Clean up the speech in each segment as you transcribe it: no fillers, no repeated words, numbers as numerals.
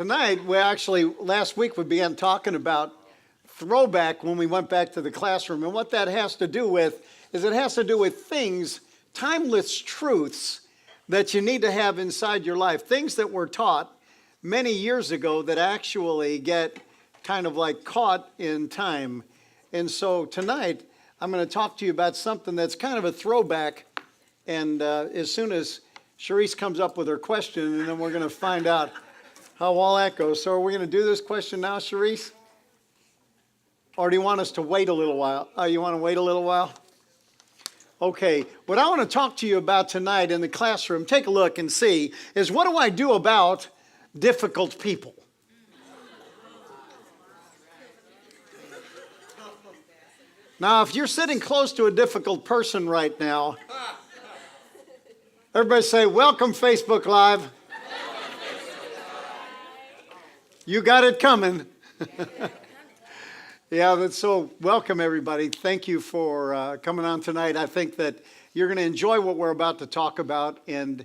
Tonight, last week we began talking about throwback when we went back to the classroom. And what that has to do with is it has to do with things, timeless truths that you need to have inside your life. Things that were taught many years ago that actually get kind of like caught in time. And so tonight, I'm going to talk to you about something that's kind of a throwback. And as soon as Sharice comes up with her question, and then we're going to find out how all that goes. So are we going to do this question now, Sharice? Or do you want us to wait a little while? You want to wait a little while? Okay. What I want to talk to you about tonight in the classroom, take a look and see, is what do I do about difficult people? Now, if you're sitting close to a difficult person right now, everybody say, welcome Facebook Live. You got it coming. Yeah, that's so welcome, everybody. Thank you for coming on tonight. I think that you're going to enjoy what we're about to talk about, and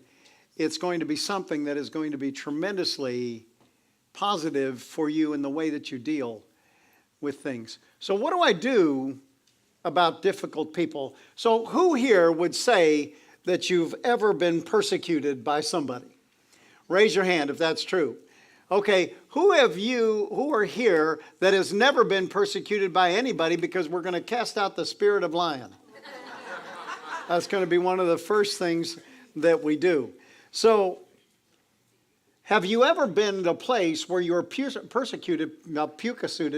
it's going to be something that is going to be tremendously positive for you in the way that you deal with things. So what do I do about difficult people? So who here would say that you've ever been persecuted by somebody? Raise your hand if that's true. Okay, who are here that has never been persecuted by anybody, because we're going to cast out the spirit of lying. That's going to be one of the first things that we do. So, have you ever been in a place where you were persecuted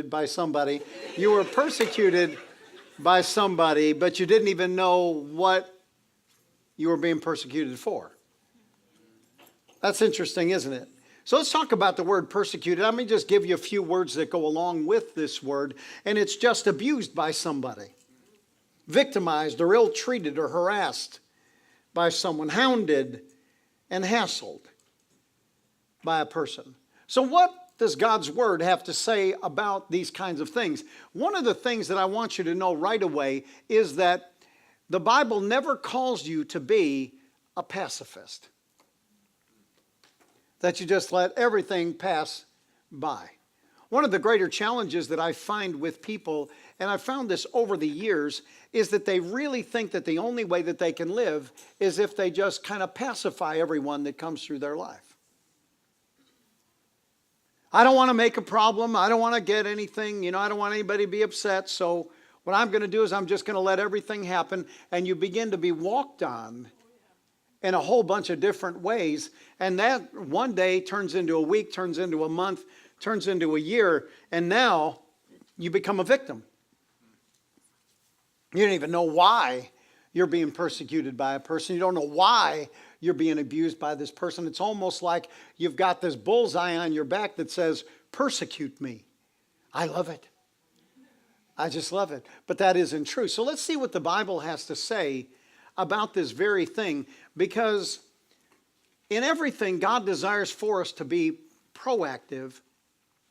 by somebody? You were persecuted by somebody, but you didn't even know what you were being persecuted for. That's interesting, isn't it? So let's talk about the word persecuted. Let me just give you a few words that go along with this word, and it's just abused by somebody, victimized or ill-treated or harassed by someone, hounded and hassled by a person. So what does God's word have to say about these kinds of things? One of the things that I want you to know right away is that the Bible never calls you to be a pacifist, that you just let everything pass by. One of the greater challenges that I find with people, and I've found this over the years, is that they really think that the only way that they can live is if they just kind of pacify everyone that comes through their life. I don't want to make a problem. I don't want to get anything. I don't want anybody to be upset. So what I'm going to do is I'm just going to let everything happen. And you begin to be walked on in a whole bunch of different ways. And that one day turns into a week, turns into a month, turns into a year. And now you become a victim. You don't even know why you're being persecuted by a person. You don't know why you're being abused by this person. It's almost like you've got this bullseye on your back that says, persecute me. I love it. I just love it. But that isn't true. So let's see what the Bible has to say about this very thing, because in everything, God desires for us to be proactive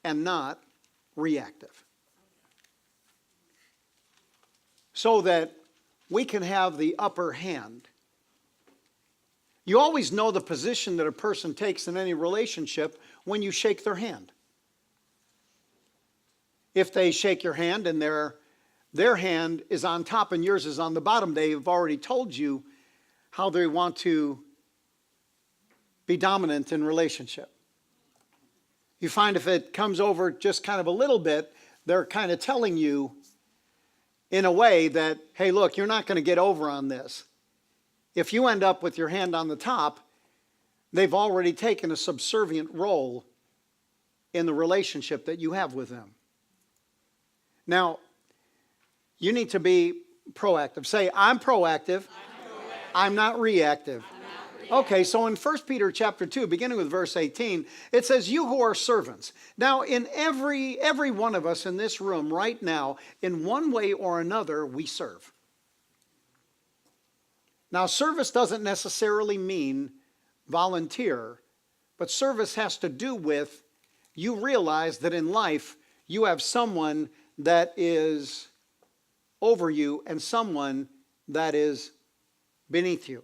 and not reactive, so that we can have the upper hand. You always know the position that a person takes in any relationship when you shake their hand. If they shake your hand and their hand is on top and yours is on the bottom, they've already told you how they want to be dominant in relationship. You find if it comes over just kind of a little bit, they're kind of telling you in a way that, hey, look, you're not going to get over on this. If you end up with your hand on the top, they've already taken a subservient role in the relationship that you have with them. Now, you need to be proactive. Say, I'm proactive. I'm not reactive. Okay, so in 1 Peter chapter 2, beginning with verse 18, it says, you who are servants. Now, in every one of us in this room right now, in one way or another, we serve. Now, service doesn't necessarily mean volunteer, but service has to do with you realize that in life, you have someone that is over you and someone that is beneath you.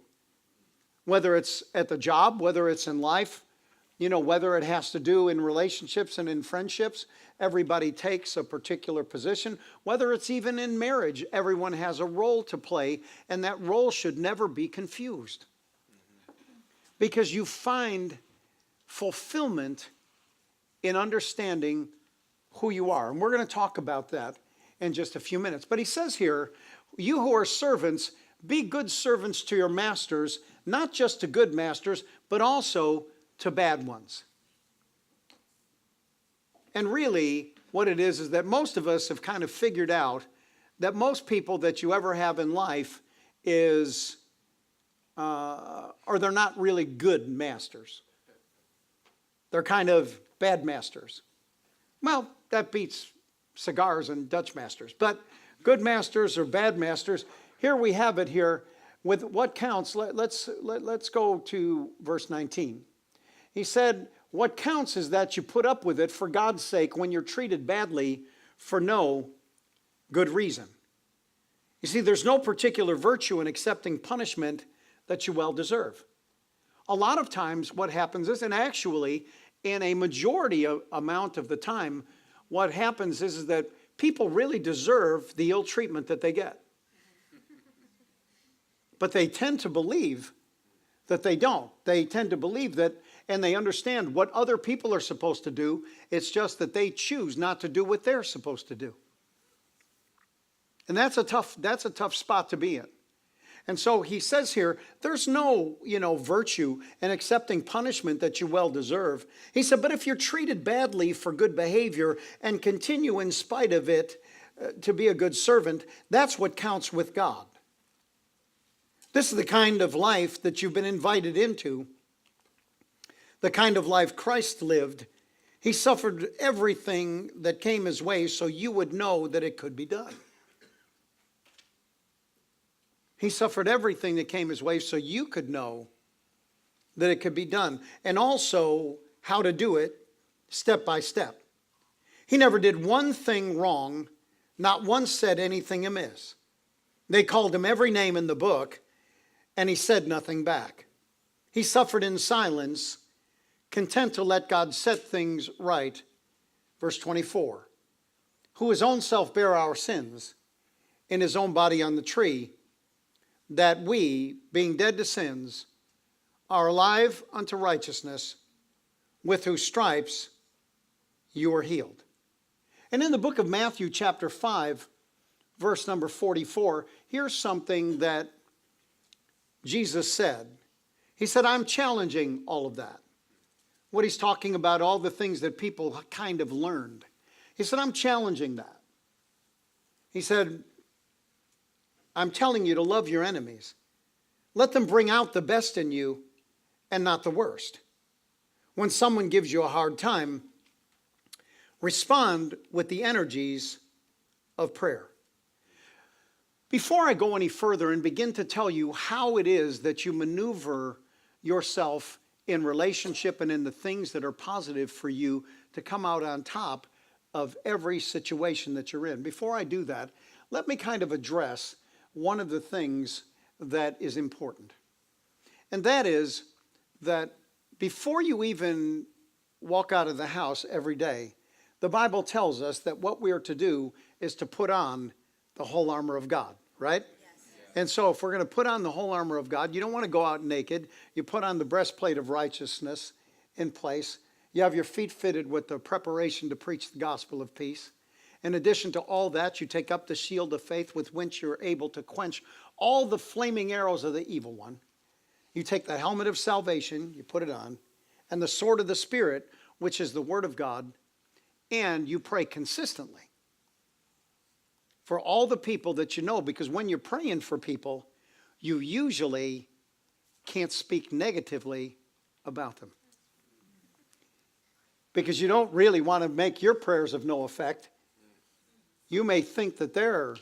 Whether it's at the job, whether it's in life, Whether it has to do in relationships and in friendships, everybody takes a particular position. Whether it's even in marriage, everyone has a role to play, and that role should never be confused. Because you find fulfillment in understanding who you are. And we're going to talk about that in just a few minutes. But he says here, you who are servants, be good servants to your masters, not just to good masters, but also to bad ones. And really, what it is that most of us have kind of figured out that most people that you ever have in life is, or they're not really good masters. They're kind of bad masters. Well, that beats cigars and Dutch masters. But good masters or bad masters, here we have it here with what counts. Let's go to verse 19. He said, what counts is that you put up with it for God's sake when you're treated badly for no good reason. You see, there's no particular virtue in accepting punishment that you well deserve. A lot of times what happens is, and actually in a majority amount of the time, what happens is that people really deserve the ill treatment that they get. But they tend to believe that they don't. They tend to believe that, and they understand what other people are supposed to do. It's just that they choose not to do what they're supposed to do. And that's a tough spot to be in. And so he says here, there's no, virtue in accepting punishment that you well deserve. He said, but if you're treated badly for good behavior and continue in spite of it to be a good servant, that's what counts with God. This is the kind of life that you've been invited into, the kind of life Christ lived. He suffered everything that came his way so you would know that it could be done. He suffered everything that came his way so you could know that it could be done. And also how to do it step by step. He never did one thing wrong, not once said anything amiss. They called him every name in the book, and he said nothing back. He suffered in silence, content to let God set things right. Verse 24, who his own self bare our sins in his own body on the tree, that we, being dead to sins, are alive unto righteousness, with whose stripes you are healed. And in the book of Matthew chapter 5, verse number 44, here's something that Jesus said. He said, I'm challenging all of that. What he's talking about, all the things that people kind of learned. He said, I'm challenging that. He said, I'm telling you to love your enemies. Let them bring out the best in you and not the worst. When someone gives you a hard time, respond with the energies of prayer. Before I go any further and begin to tell you how it is that you maneuver yourself in relationship and in the things that are positive for you to come out on top of every situation that you're in, before I do that, let me kind of address one of the things that is important. And that is that before you even walk out of the house every day, the Bible tells us that what we are to do is to put on the whole armor of God, right? Yes. And so if we're going to put on the whole armor of God, you don't want to go out naked. You put on the breastplate of righteousness in place. You have your feet fitted with the preparation to preach the gospel of peace. In addition to all that, you take up the shield of faith with which you're able to quench all the flaming arrows of the evil one. You take the helmet of salvation, you put it on, and the sword of the Spirit, which is the word of God, and you pray consistently for all the people that you know, because when you're praying for people, you usually can't speak negatively about them. Because you don't really want to make your prayers of no effect. You may think that they're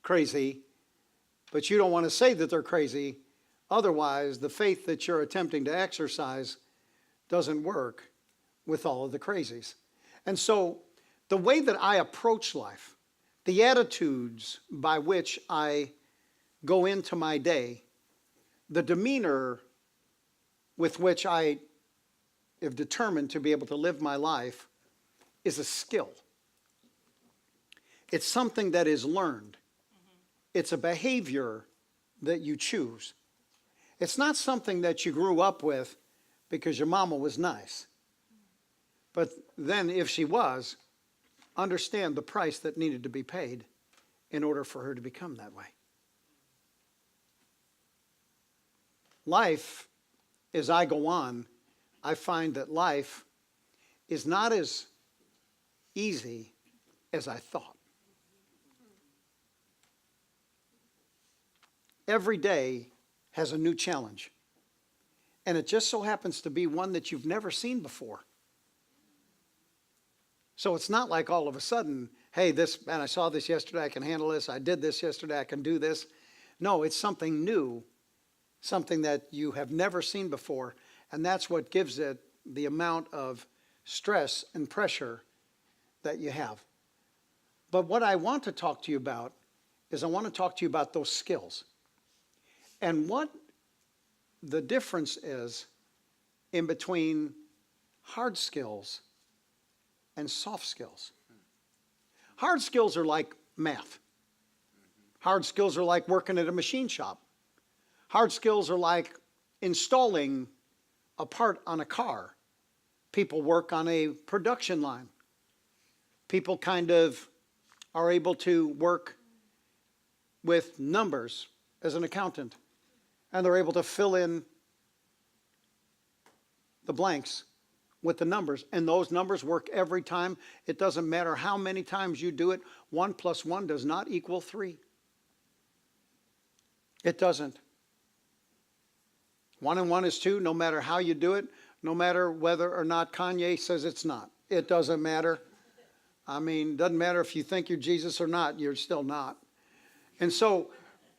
crazy, but you don't want to say that they're crazy. Otherwise, the faith that you're attempting to exercise doesn't work with all of the crazies. And so the way that I approach life, the attitudes by which I go into my day, the demeanor with which I have determined to be able to live my life is a skill. It's something that is learned. It's a behavior that you choose. It's not something that you grew up with because your mama was nice. But then if she was, understand the price that needed to be paid in order for her to become that way. Life, as I go on, I find that life is not as easy as I thought. Every day has a new challenge. And it just so happens to be one that you've never seen before. So it's not like all of a sudden, hey, I saw this yesterday, I can handle this. I did this yesterday, I can do this. No, it's something new, something that you have never seen before. And that's what gives it the amount of stress and pressure that you have. But what I want to talk to you about is I want to talk to you about those skills. And what the difference is in between hard skills and soft skills. Hard skills are like math. Hard skills are like working at a machine shop. Hard skills are like installing a part on a car. People work on a production line. People kind of are able to work with numbers as an accountant. And they're able to fill in the blanks with the numbers. And those numbers work every time. It doesn't matter how many times you do it. 1 + 1 does not equal 3. It doesn't. 1 and 1 is 2, no matter how you do it, no matter whether or not Kanye says it's not. It doesn't matter. I mean, it doesn't matter if you think you're Jesus or not, you're still not. And so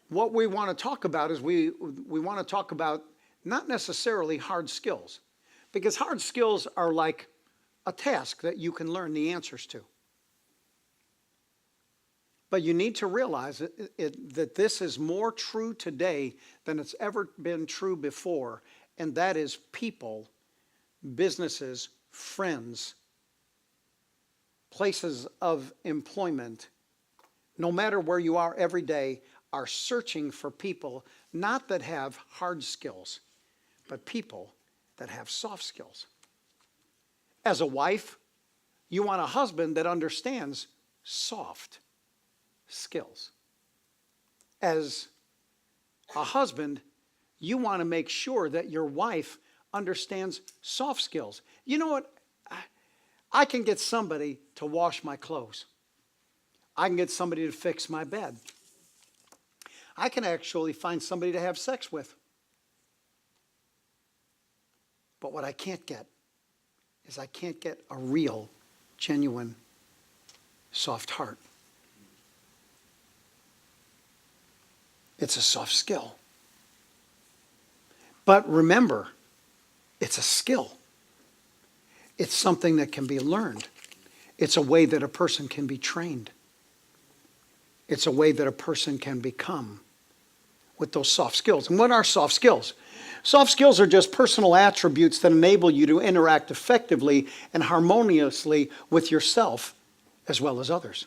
what we want to talk about is we want to talk about not necessarily hard skills, because hard skills are like a task that you can learn the answers to. But you need to realize that this is more true today than it's ever been true before, and that is people, businesses, friends, places of employment, no matter where you are every day, are searching for people, not that have hard skills, but people that have soft skills. As a wife, you want a husband that understands soft skills. As a husband, you want to make sure that your wife understands soft skills. You know what? I can get somebody to wash my clothes. I can get somebody to fix my bed. I can actually find somebody to have sex with. But what I can't get is I can't get a real, genuine, soft heart. It's a soft skill. But remember, it's a skill. It's something that can be learned. It's a way that a person can be trained. It's a way that a person can become with those soft skills. And what are soft skills? Soft skills are just personal attributes that enable you to interact effectively and harmoniously with yourself as well as others.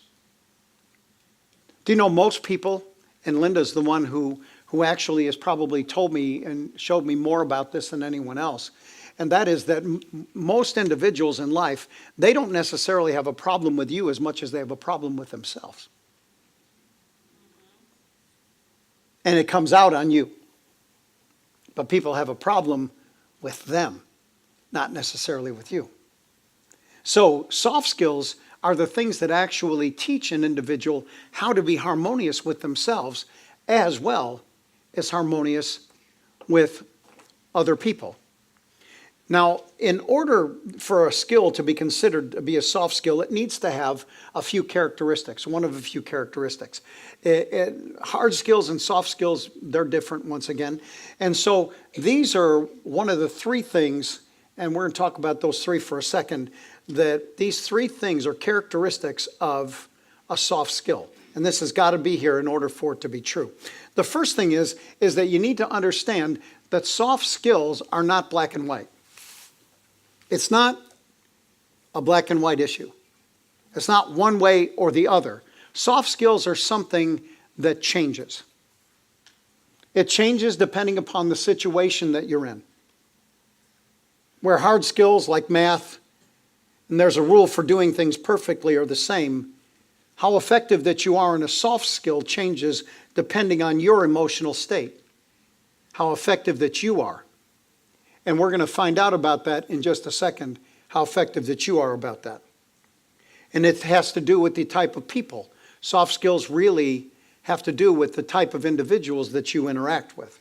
Do you know most people, and Linda's the one who actually has probably told me and showed me more about this than anyone else, and that is that most individuals in life, they don't necessarily have a problem with you as much as they have a problem with themselves. And it comes out on you. But people have a problem with them, not necessarily with you. So soft skills are the things that actually teach an individual how to be harmonious with themselves as well as harmonious with other people. Now, in order for a skill to be considered to be a soft skill, it needs to have a few characteristics, one of a few characteristics. Hard skills and soft skills, they're different once again. And so these are one of the three things, and we're going to talk about those three for a second, that these three things are characteristics of a soft skill. And this has got to be here in order for it to be true. The first thing is that you need to understand that soft skills are not black and white. It's not a black and white issue. It's not one way or the other. Soft skills are something that changes. It changes depending upon the situation that you're in. Where hard skills like math, and there's a rule for doing things perfectly, are the same, how effective that you are in a soft skill changes depending on your emotional state. How effective that you are. And we're going to find out about that in just a second, how effective that you are about that. And it has to do with the type of people. Soft skills really have to do with the type of individuals that you interact with.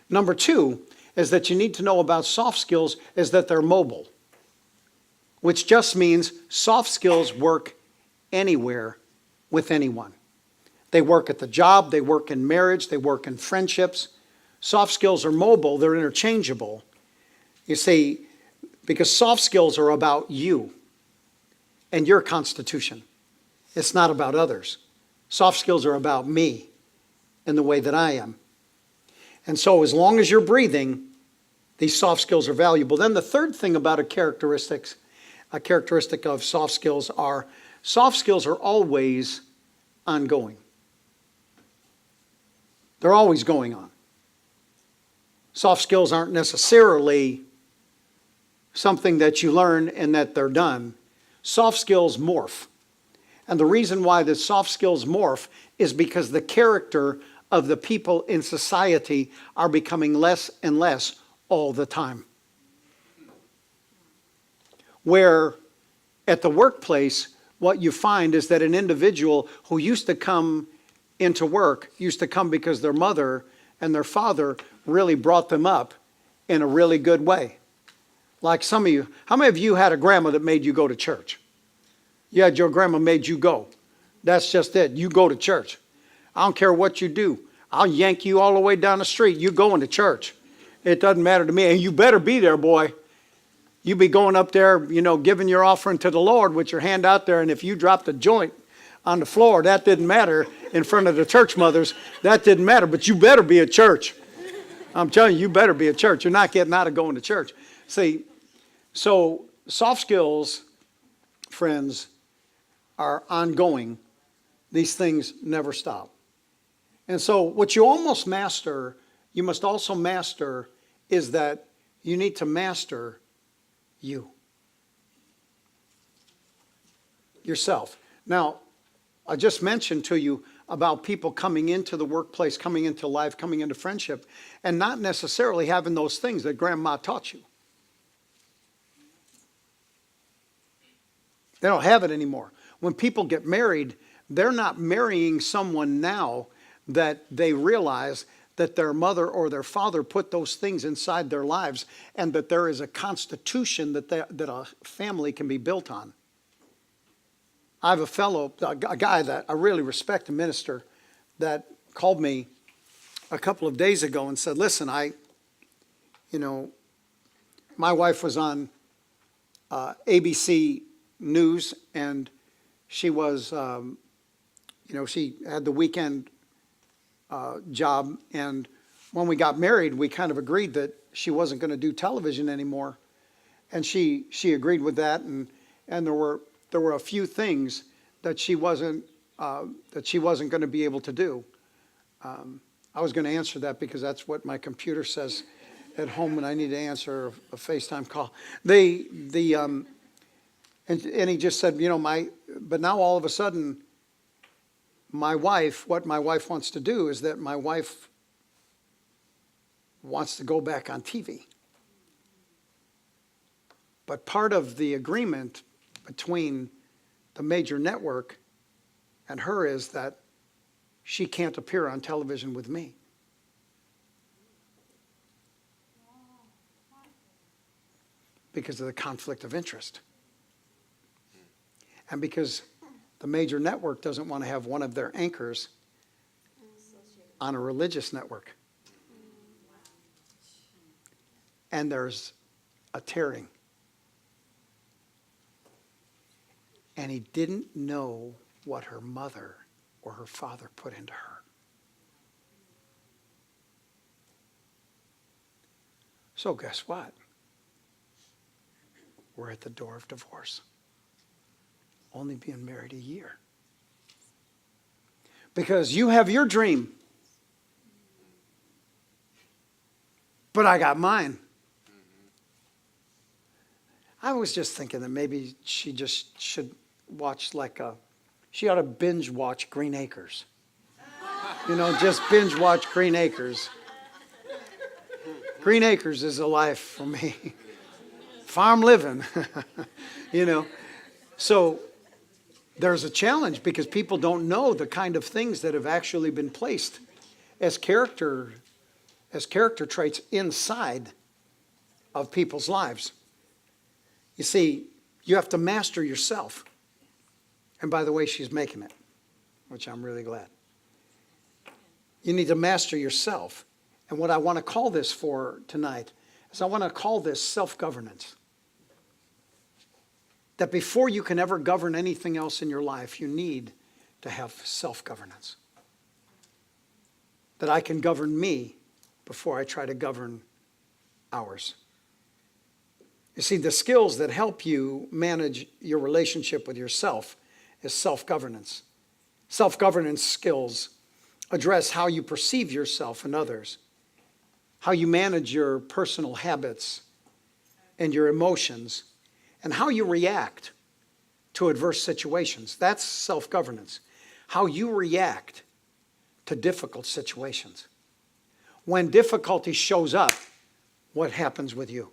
Number two is that you need to know about soft skills is that they're mobile, which just means soft skills work anywhere with anyone. They work at the job, they work in marriage, they work in friendships. Soft skills are mobile, they're interchangeable. You see, because soft skills are about you and your constitution. It's not about others. Soft skills are about me and the way that I am. And so as long as you're breathing, these soft skills are valuable. Then the third thing about a characteristic of soft skills are always ongoing. They're always going on. Soft skills aren't necessarily something that you learn and that they're done. Soft skills morph. And the reason why the soft skills morph is because the character of the people in society are becoming less and less all the time. Where at the workplace, what you find is that an individual who used to come into work used to come because their mother and their father really brought them up in a really good way. Like some of you, how many of you had a grandma that made you go to church? You had your grandma made you go. That's just it. You go to church. I don't care what you do. I'll yank you all the way down the street. You going to church. It doesn't matter to me. And you better be there, boy. You be going up there, giving your offering to the Lord with your hand out there. And if you dropped a joint on the floor, that didn't matter in front of the church mothers. That didn't matter. But you better be at church. I'm telling you, you better be at church. You're not getting out of going to church. See, so soft skills, friends, are ongoing. These things never stop. And so what you almost master, you must also master is that you need to master you. Yourself. Now, I just mentioned to you about people coming into the workplace, coming into life, coming into friendship, and not necessarily having those things that grandma taught you. They don't have it anymore. When people get married, they're not marrying someone now that they realize that their mother or their father put those things inside their lives and that there is a constitution that a family can be built on. I have a guy that I really respect, a minister, that called me a couple of days ago and said, listen, my wife was on ABC News and she was, she had the weekend job. And when we got married, we kind of agreed that she wasn't going to do television anymore. And she agreed with that. And there were a few things that she wasn't going to be able to do. I was going to answer that because that's what my computer says at home when I need to answer a FaceTime call. And he just said, but now all of a sudden, what my wife wants to do is that my wife wants to go back on TV. But part of the agreement between the major network and her is that she can't appear on television with me. Because of the conflict of interest. And because the major network doesn't want to have one of their anchors on a religious network. And there's a tearing. And he didn't know what her mother or her father put into her. So guess what? we're at the door of divorce. Only being married a year. Because you have your dream. But I got mine. I was just thinking that maybe she just should watch she ought to binge watch Green Acres. Just binge watch Green Acres. Green Acres is a life for me. Farm living, So there's a challenge because people don't know the kind of things that have actually been placed as character traits inside of people's lives. You see, you have to master yourself. And by the way, she's making it, which I'm really glad. You need to master yourself. And what I want to call this for tonight is I want to call this self-governance. That before you can ever govern anything else in your life, you need to have self-governance. That I can govern me before I try to govern ours. You see, the skills that help you manage your relationship with yourself is self-governance. Self-governance skills address how you perceive yourself and others, how you manage your personal habits and your emotions, and how you react to adverse situations. That's self-governance. How you react to difficult situations. When difficulty shows up, what happens with you?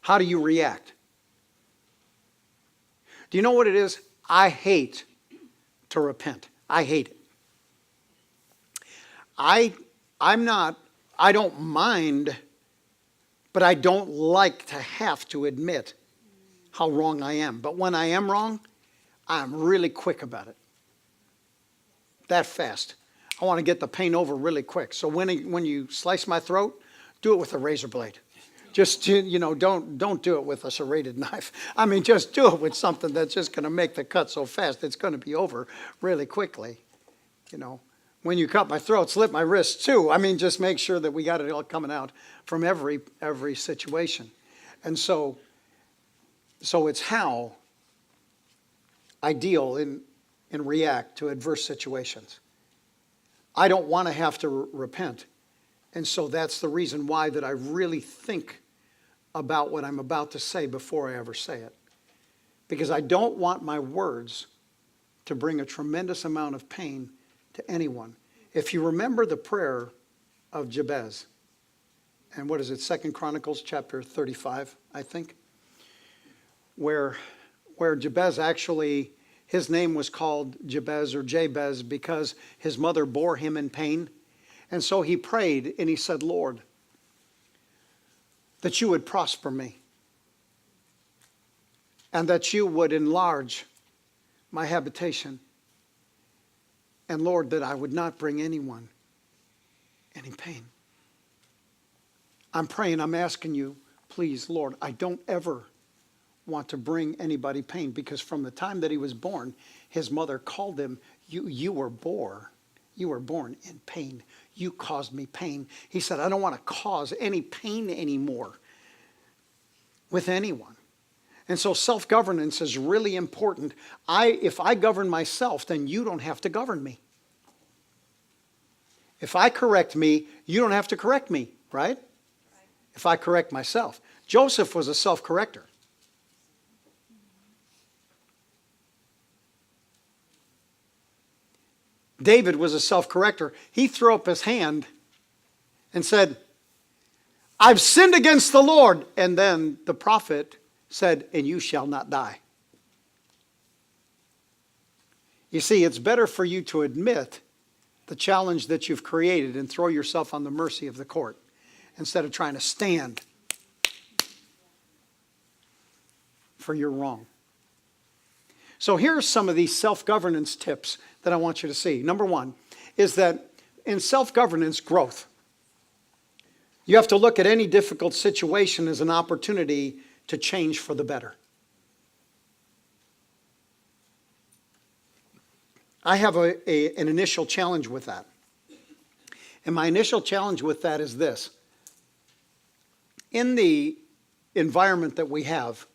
How do you react? Do you know what it is? I hate to repent. I hate it. I don't mind, but I don't like to have to admit how wrong I am. But when I am wrong, I'm really quick about it. That fast. I want to get the pain over really quick. So when you slice my throat, do it with a razor blade. Just, don't do it with a serrated knife. I mean, just do it with something that's just going to make the cut so fast it's going to be over really quickly. When you cut my throat, slit my wrist too. I mean, just make sure that we got it all coming out from every situation. And so it's how I deal and react to adverse situations. I don't want to have to repent. And so that's the reason why that I really think about what I'm about to say before I ever say it. Because I don't want my words to bring a tremendous amount of pain to anyone. If you remember the prayer of Jabez, and what is it, 2 Chronicles chapter 35, I think, where Jabez actually, his name was called Jabez or Jabez because his mother bore him in pain. And so he prayed and he said, Lord, that you would prosper me and that you would enlarge my habitation. And Lord, that I would not bring anyone any pain. I'm praying, I'm asking you, please, Lord, I don't ever want to bring anybody pain because from the time that he was born, his mother called him, you were born in pain. You caused me pain. He said, I don't want to cause any pain anymore with anyone. And so self-governance is really important. If I govern myself, then you don't have to govern me. If I correct me, you don't have to correct me, right? If I correct myself. Joseph was a self-corrector. David was a self-corrector. He threw up his hand and said, I've sinned against the Lord. And then the prophet said, and you shall not die. You see, it's better for you to admit the challenge that you've created and throw yourself on the mercy of the court instead of trying to stand for your wrong. So here's some of these self-governance tips that I want you to see. Number one is that in self-governance, growth. You have to look at any difficult situation as an opportunity to change for the better. I have an initial challenge with that. And my initial challenge with that is this. In the environment that we have,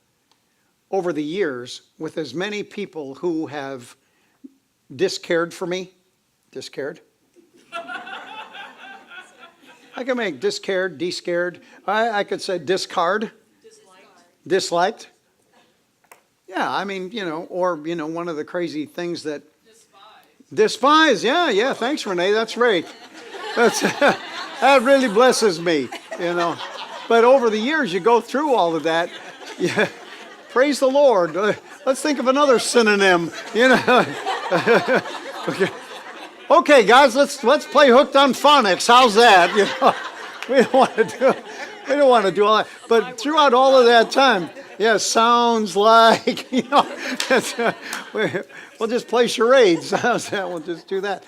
over the years with as many people who have discared for me. Discared? I can make discared, descared. I could say discard. Disliked. Yeah, I mean, or, one of the crazy things that. Despise. Yeah, thanks, Renee. That's right. That really blesses me, But over the years, you go through all of that. Yeah, praise the Lord. Let's think of another synonym, Okay, guys, let's play Hooked on Phonics. How's that? We don't want to do all that. But throughout all of that time, sounds like, we'll just play charades. How's that? We'll just do that.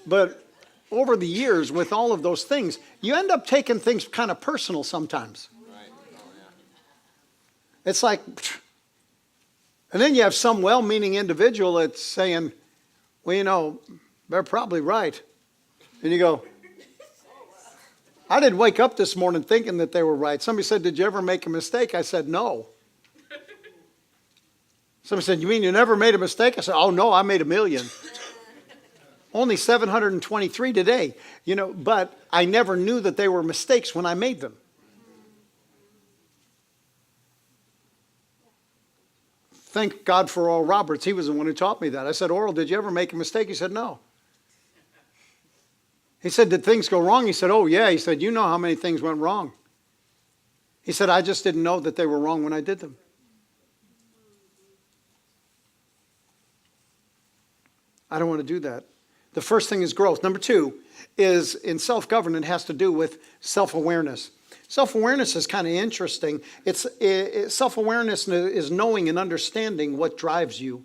But over the years, with all of those things, you end up taking things kind of personal sometimes. Right. Oh, yeah. It's like, and then you have some well-meaning individual that's saying, well, they're probably right. And you go, I didn't wake up this morning thinking that they were right. Somebody said, did you ever make a mistake? I said, no. Somebody said, you mean you never made a mistake? I said, oh, no, I made 1,000,000. Only 723 today. But I never knew that they were mistakes when I made them. Thank God for Oral Roberts. He was the one who taught me that. I said, Oral, did you ever make a mistake? He said, no. He said, did things go wrong? He said, oh, yeah. He said, you know how many things went wrong. He said, I just didn't know that they were wrong when I did them. I don't want to do that. The first thing is growth. Number 2 is in self-government has to do with self-awareness. Self-awareness is kind of interesting. Self-awareness is knowing and understanding what drives you.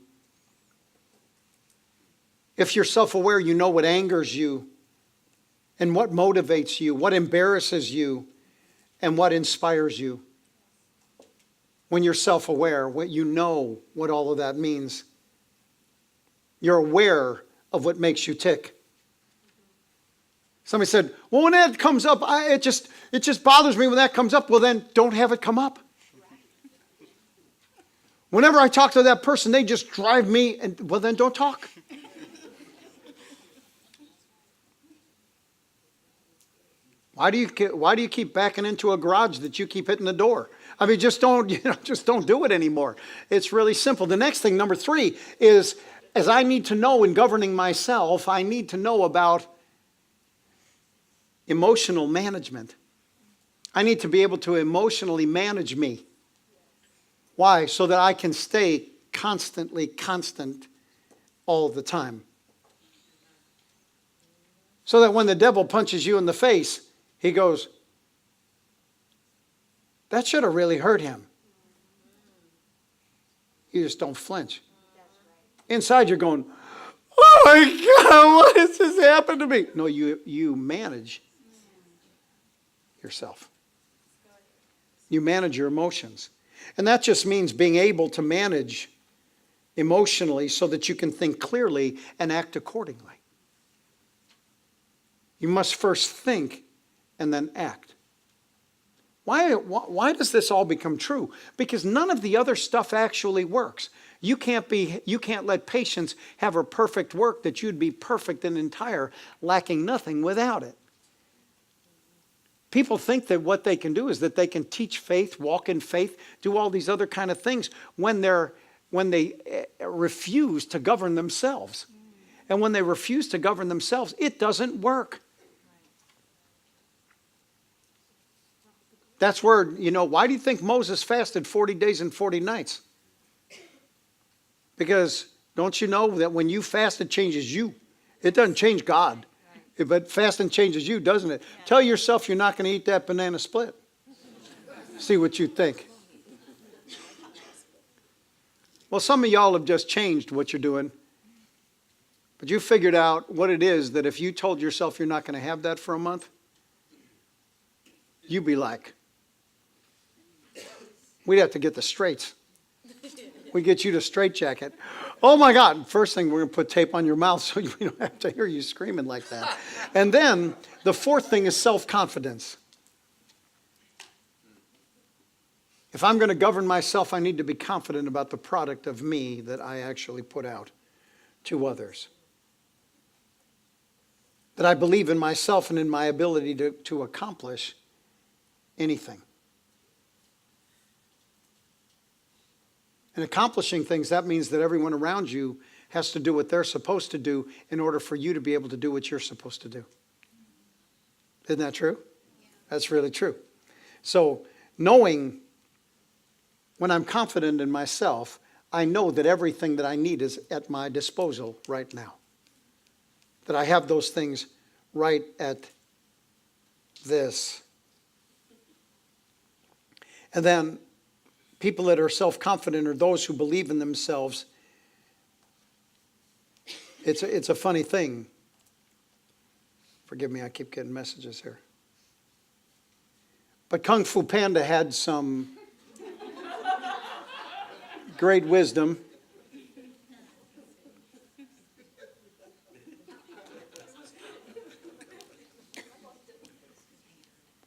If you're self-aware, you know what angers you and what motivates you, what embarrasses you, and what inspires you. When you're self-aware, you know what all of that means. You're aware of what makes you tick. Somebody said, well, when that comes up, it just bothers me when that comes up. Well, then don't have it come up. Whenever I talk to that person, they just drive me, and well, then don't talk. Why do you keep backing into a garage that you keep hitting the door? I mean, just don't do it anymore. It's really simple. The next thing, number 3, is as I need to know in governing myself, I need to know about emotional management. I need to be able to emotionally manage me. Why? So that I can stay constant all the time. So that when the devil punches you in the face, he goes, that should have really hurt him. You just don't flinch. Inside you're going, oh my God, what has this happened to me? No, you manage yourself. You manage your emotions. And that just means being able to manage emotionally so that you can think clearly and act accordingly. You must first think and then act. Why does this all become true? Because none of the other stuff actually works. You can't let patience have a perfect work that you'd be perfect and entire, lacking nothing without it. People think that what they can do is that they can teach faith, walk in faith, do all these other kind of things when they refuse to govern themselves. And when they refuse to govern themselves, it doesn't work. That's where, why do you think Moses fasted 40 days and 40 nights? Because don't you know that when you fast, it changes you? It doesn't change God. But fasting changes you, doesn't it? Yeah. Tell yourself you're not going to eat that banana split. See what you think. Well, some of y'all have just changed what you're doing. But you figured out what it is that if you told yourself you're not going to have that for a month, you'd be like, we'd have to get the straights. We get you the straitjacket. Oh my God. First thing, we're going to put tape on your mouth so we don't have to hear you screaming like that. And then the fourth thing is self-confidence. If I'm going to govern myself, I need to be confident about the product of me that I actually put out to others. That I believe in myself and in my ability to accomplish anything. And accomplishing things, that means that everyone around you has to do what they're supposed to do in order for you to be able to do what you're supposed to do. Isn't that true? Yeah. That's really true. So knowing when I'm confident in myself, I know that everything that I need is at my disposal right now. That I have those things right at this. And then people that are self-confident are those who believe in themselves. It's a funny thing. Forgive me, I keep getting messages here. But Kung Fu Panda had some great wisdom.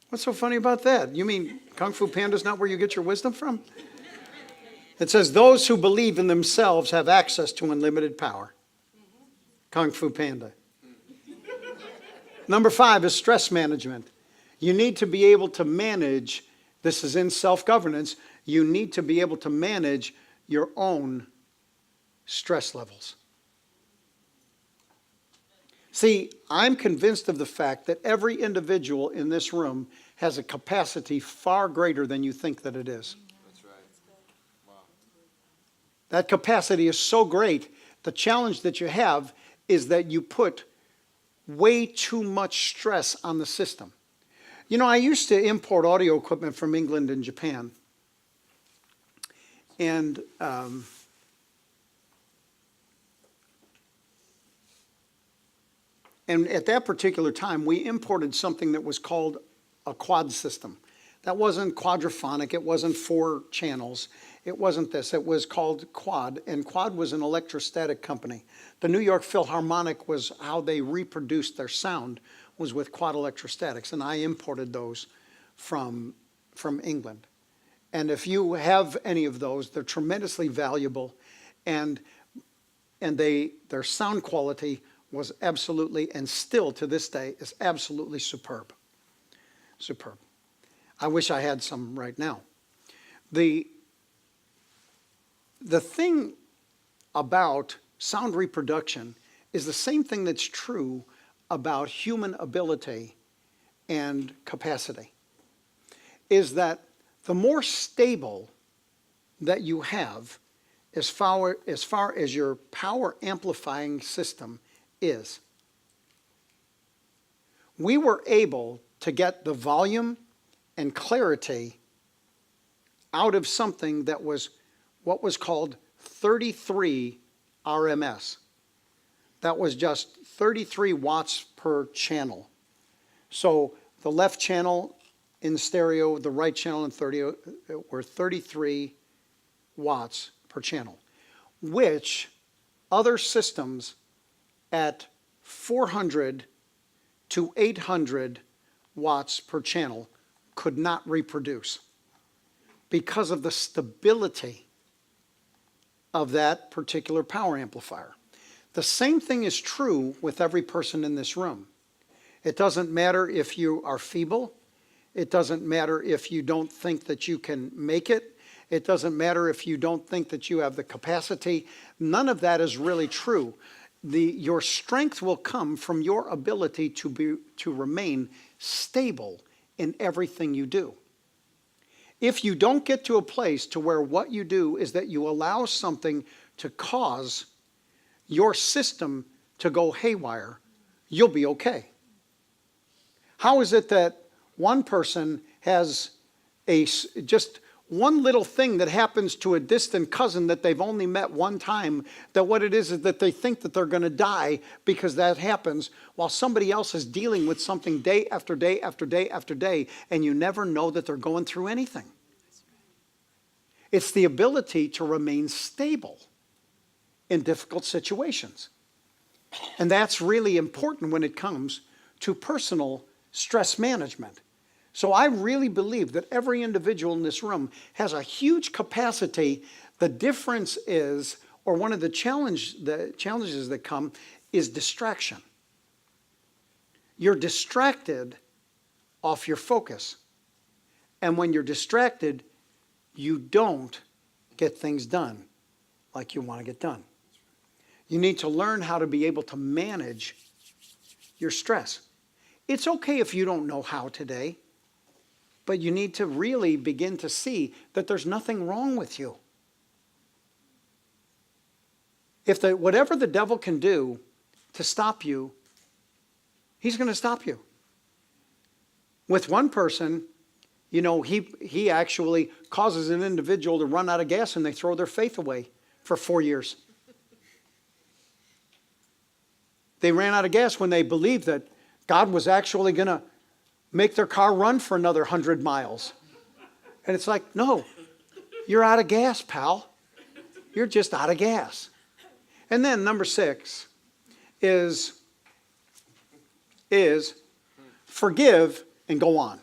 What's so funny about that? You mean Kung Fu Panda's not where you get your wisdom from? It says, those who believe in themselves have access to unlimited power. Kung Fu Panda. Number 5 is stress management. You need to be able to manage, this is in self-governance, you need to be able to manage your own stress levels. See, I'm convinced of the fact that every individual in this room has a capacity far greater than you think that it is. That's right. Wow. That capacity is so great. The challenge that you have is that you put way too much stress on the system. You know, I used to import audio equipment from England and Japan. And at that particular time, we imported something that was called a quad system. That wasn't quadraphonic. It wasn't 4 channels. It wasn't this. It was called Quad, and Quad was an electrostatic company. The New York Philharmonic was how they reproduced their sound, was with Quad electrostatics, and I imported those from England. And if you have any of those, they're tremendously valuable, and their sound quality was absolutely, and still to this day, is absolutely superb. Superb. I wish I had some right now. The thing about sound reproduction is the same thing that's true about human ability and capacity, is that the more stable that you have as far as your power amplifying system is. We were able to get the volume and clarity out of something that was what was called 33 RMS. That was just 33 watts per channel. So the left channel in stereo, the right channel in stereo were 33 watts per channel, which other systems at 400 to 800 watts per channel could not reproduce because of the stability of that particular power amplifier. The same thing is true with every person in this room. It doesn't matter if you are feeble. It doesn't matter if you don't think that you can make it. It doesn't matter if you don't think that you have the capacity. None of that is really true. Your strength will come from your ability to remain stable in everything you do. If you don't get to a place to where what you do is that you allow something to cause your system to go haywire, you'll be okay. How is it that one person has just one little thing that happens to a distant cousin that they've only met one time, that what it is that they think that they're going to die because that happens, while somebody else is dealing with something day after day after day after day, and you never know that they're going through anything? It's the ability to remain stable in difficult situations. And that's really important when it comes to personal stress management. So I really believe that every individual in this room has a huge capacity. The difference is, or one of the challenges that come is distraction. You're distracted off your focus. And when you're distracted, you don't get things done like you want to get done. You need to learn how to be able to manage your stress. It's okay if you don't know how today, but you need to really begin to see that there's nothing wrong with you. If whatever the devil can do to stop you, he's going to stop you. With one person, you know, he actually causes an individual to run out of gas and they throw their faith away for 4 years. They ran out of gas when they believed that God was actually going to make their car run for another 100 miles. And it's like, no, you're out of gas, pal. You're just out of gas. And then number 6 is forgive and go on.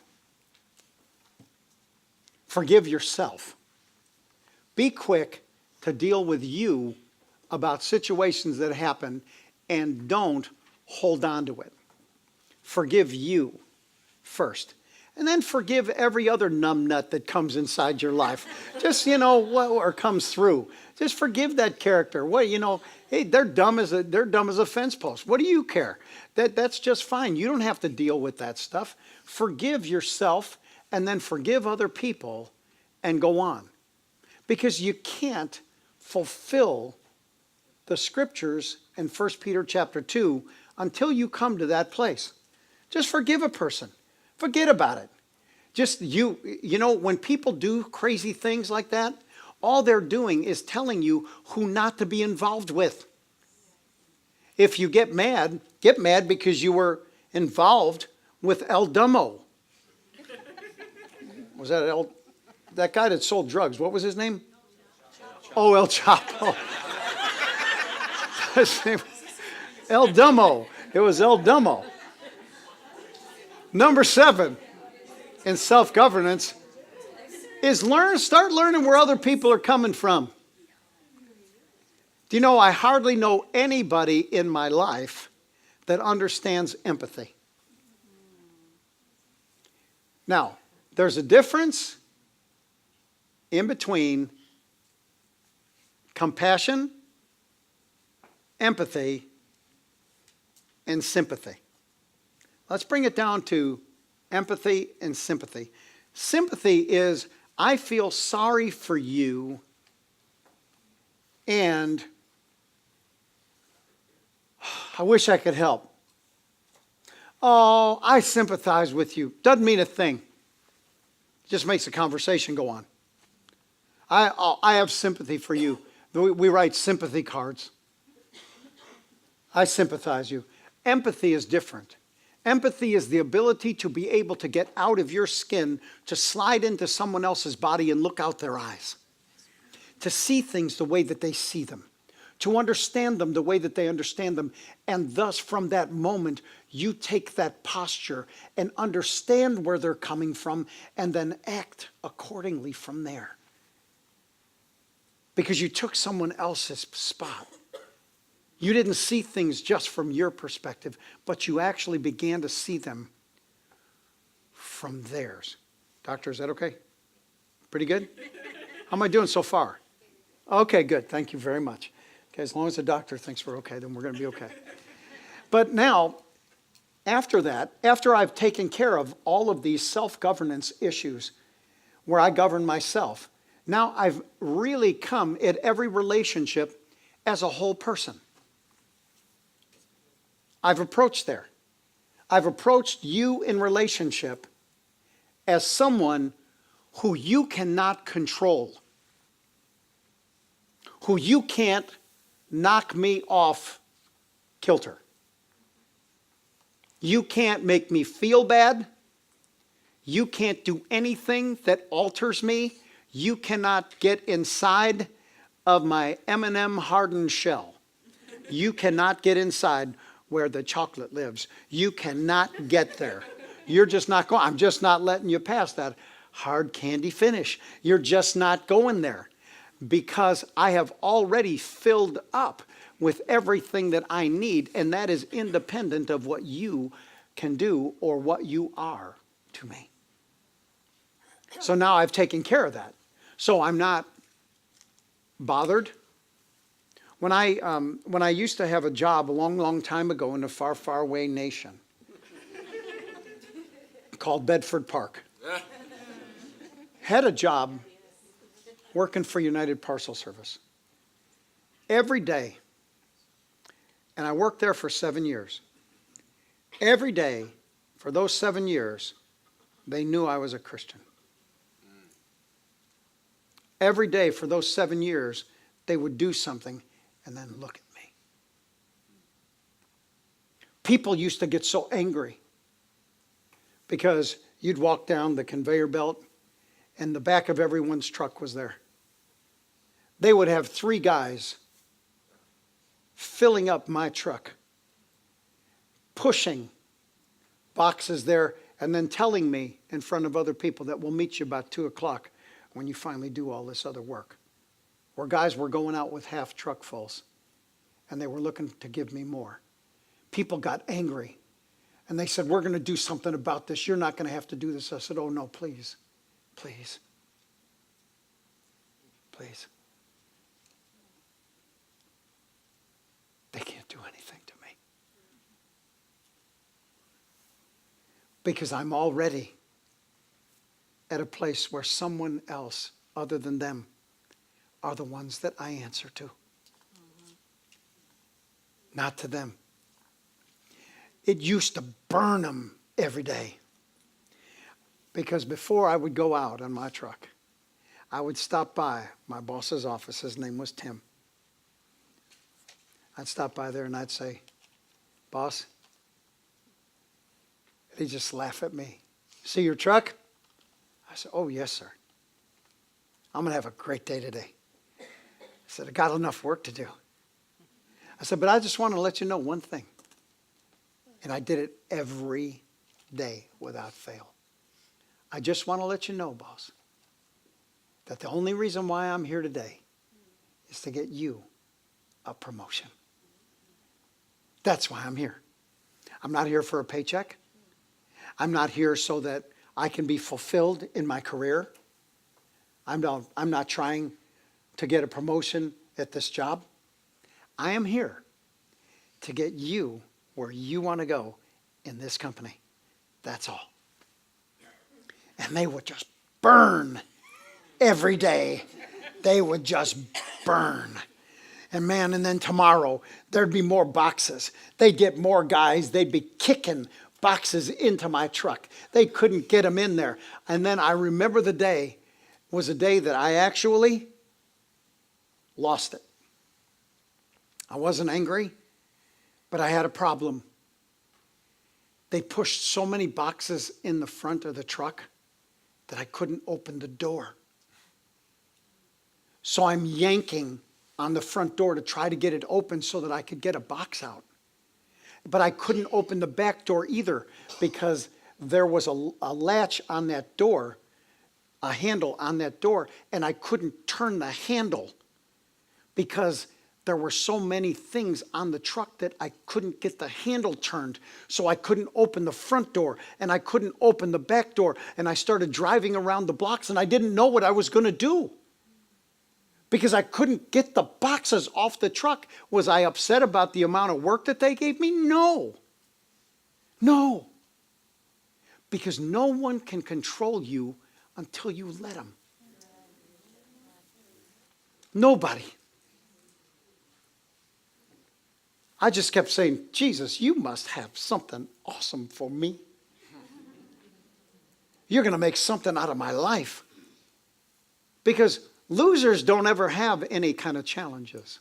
Forgive yourself. Be quick to deal with you about situations that happen and don't hold on to it. Forgive you first. And then forgive every other numbnut that comes inside your life. Just, or comes through. Just forgive that character. Hey, they're dumb as a fence post. What do you care? That's just fine. You don't have to deal with that stuff. Forgive yourself and then forgive other people and go on. Because you can't fulfill the scriptures in 1 Peter chapter 2 until you come to that place. Just forgive a person. Forget about it. Just when people do crazy things like that, all they're doing is telling you who not to be involved with. If you get mad because you were involved with El Dummo. Was that that guy that sold drugs? What was his name? Oh, El Chapo. His name El Dummo. It was El Dummo. Number 7 in self-governance is start learning where other people are coming from. Do you know, I hardly know anybody in my life that understands empathy. Now, there's a difference in between compassion, empathy, and sympathy. Let's bring it down to empathy and sympathy. Sympathy is, I feel sorry for you and I wish I could help. Oh, I sympathize with you. Doesn't mean a thing. Just makes the conversation go on. I have sympathy for you. We write sympathy cards. I sympathize you. Empathy is different. Empathy is the ability to be able to get out of your skin, to slide into someone else's body and look out their eyes. To see things the way that they see them. To understand them the way that they understand them. And thus, from that moment, you take that posture and understand where they're coming from and then act accordingly from there. Because you took someone else's spot. You didn't see things just from your perspective, but you actually began to see them from theirs. Doctor, is that okay? Pretty good? How am I doing so far? Okay, good. Thank you very much. Okay, as long as the doctor thinks we're okay, then we're going to be okay. But now, after that, after I've taken care of all of these self-governance issues where I govern myself, now I've really come at every relationship as a whole person. I've approached there. I've approached you in relationship as someone who you cannot control, who you can't knock me off kilter. You can't make me feel bad. You can't do anything that alters me. You cannot get inside of my M&M hardened shell. You cannot get inside where the chocolate lives. You cannot get there. You're just not going. I'm just not letting you pass that hard candy finish. You're just not going there because I have already filled up with everything that I need, and that is independent of what you can do or what you are to me. So now I've taken care of that. So I'm not bothered. When I used to have a job a long, long time ago in a far, far away nation called Bedford Park, had a job working for United Parcel Service every day, and I worked there for 7 years. Every day for those 7 years, they knew I was a Christian. Every day for those 7 years, they would do something and then look at me. People used to get so angry because you'd walk down the conveyor belt and the back of everyone's truck was there. They would have 3 guys filling up my truck, pushing boxes there, and then telling me in front of other people that we'll meet you about 2 o'clock when you finally do all this other work. Where guys were going out with half truckfuls, and they were looking to give me more. People got angry, and they said, we're going to do something about this. You're not going to have to do this. I said, oh, no, please, please, please. They can't do anything to me. Because I'm already at a place where someone else other than them are the ones that I answer to. Not to them. It used to burn them every day. Because before I would go out on my truck, I would stop by my boss's office. His name was Tim. I'd stop by there and I'd say, boss. He'd just laugh at me. See your truck? I said, oh, yes, sir. I'm going to have a great day today. I said, I got enough work to do. I said, but I just want to let you know one thing. And I did it every day without fail. I just want to let you know, boss, that the only reason why I'm here today is to get you a promotion. That's why I'm here. I'm not here for a paycheck. I'm not here so that I can be fulfilled in my career. I'm not trying to get a promotion at this job. I am here to get you where you want to go in this company. That's all. And they would just burn every day. They would just burn. And man, and then tomorrow, there'd be more boxes. They'd get more guys. They'd be kicking boxes into my truck. They couldn't get them in there. And then I remember the day was a day that I actually lost it. I wasn't angry, but I had a problem. They pushed so many boxes in the front of the truck that I couldn't open the door. So I'm yanking on the front door to try to get it open so that I could get a box out. But I couldn't open the back door either because there was a latch on that door, a handle on that door, and I couldn't turn the handle because there were so many things on the truck that I couldn't get the handle turned. So I couldn't open the front door and I couldn't open the back door. And I started driving around the blocks and I didn't know what I was going to do because I couldn't get the boxes off the truck. Was I upset about the amount of work that they gave me? No. No. Because no one can control you until you let them. Nobody. I just kept saying, Jesus, you must have something awesome for me. You're going to make something out of my life. Because losers don't ever have any kind of challenges.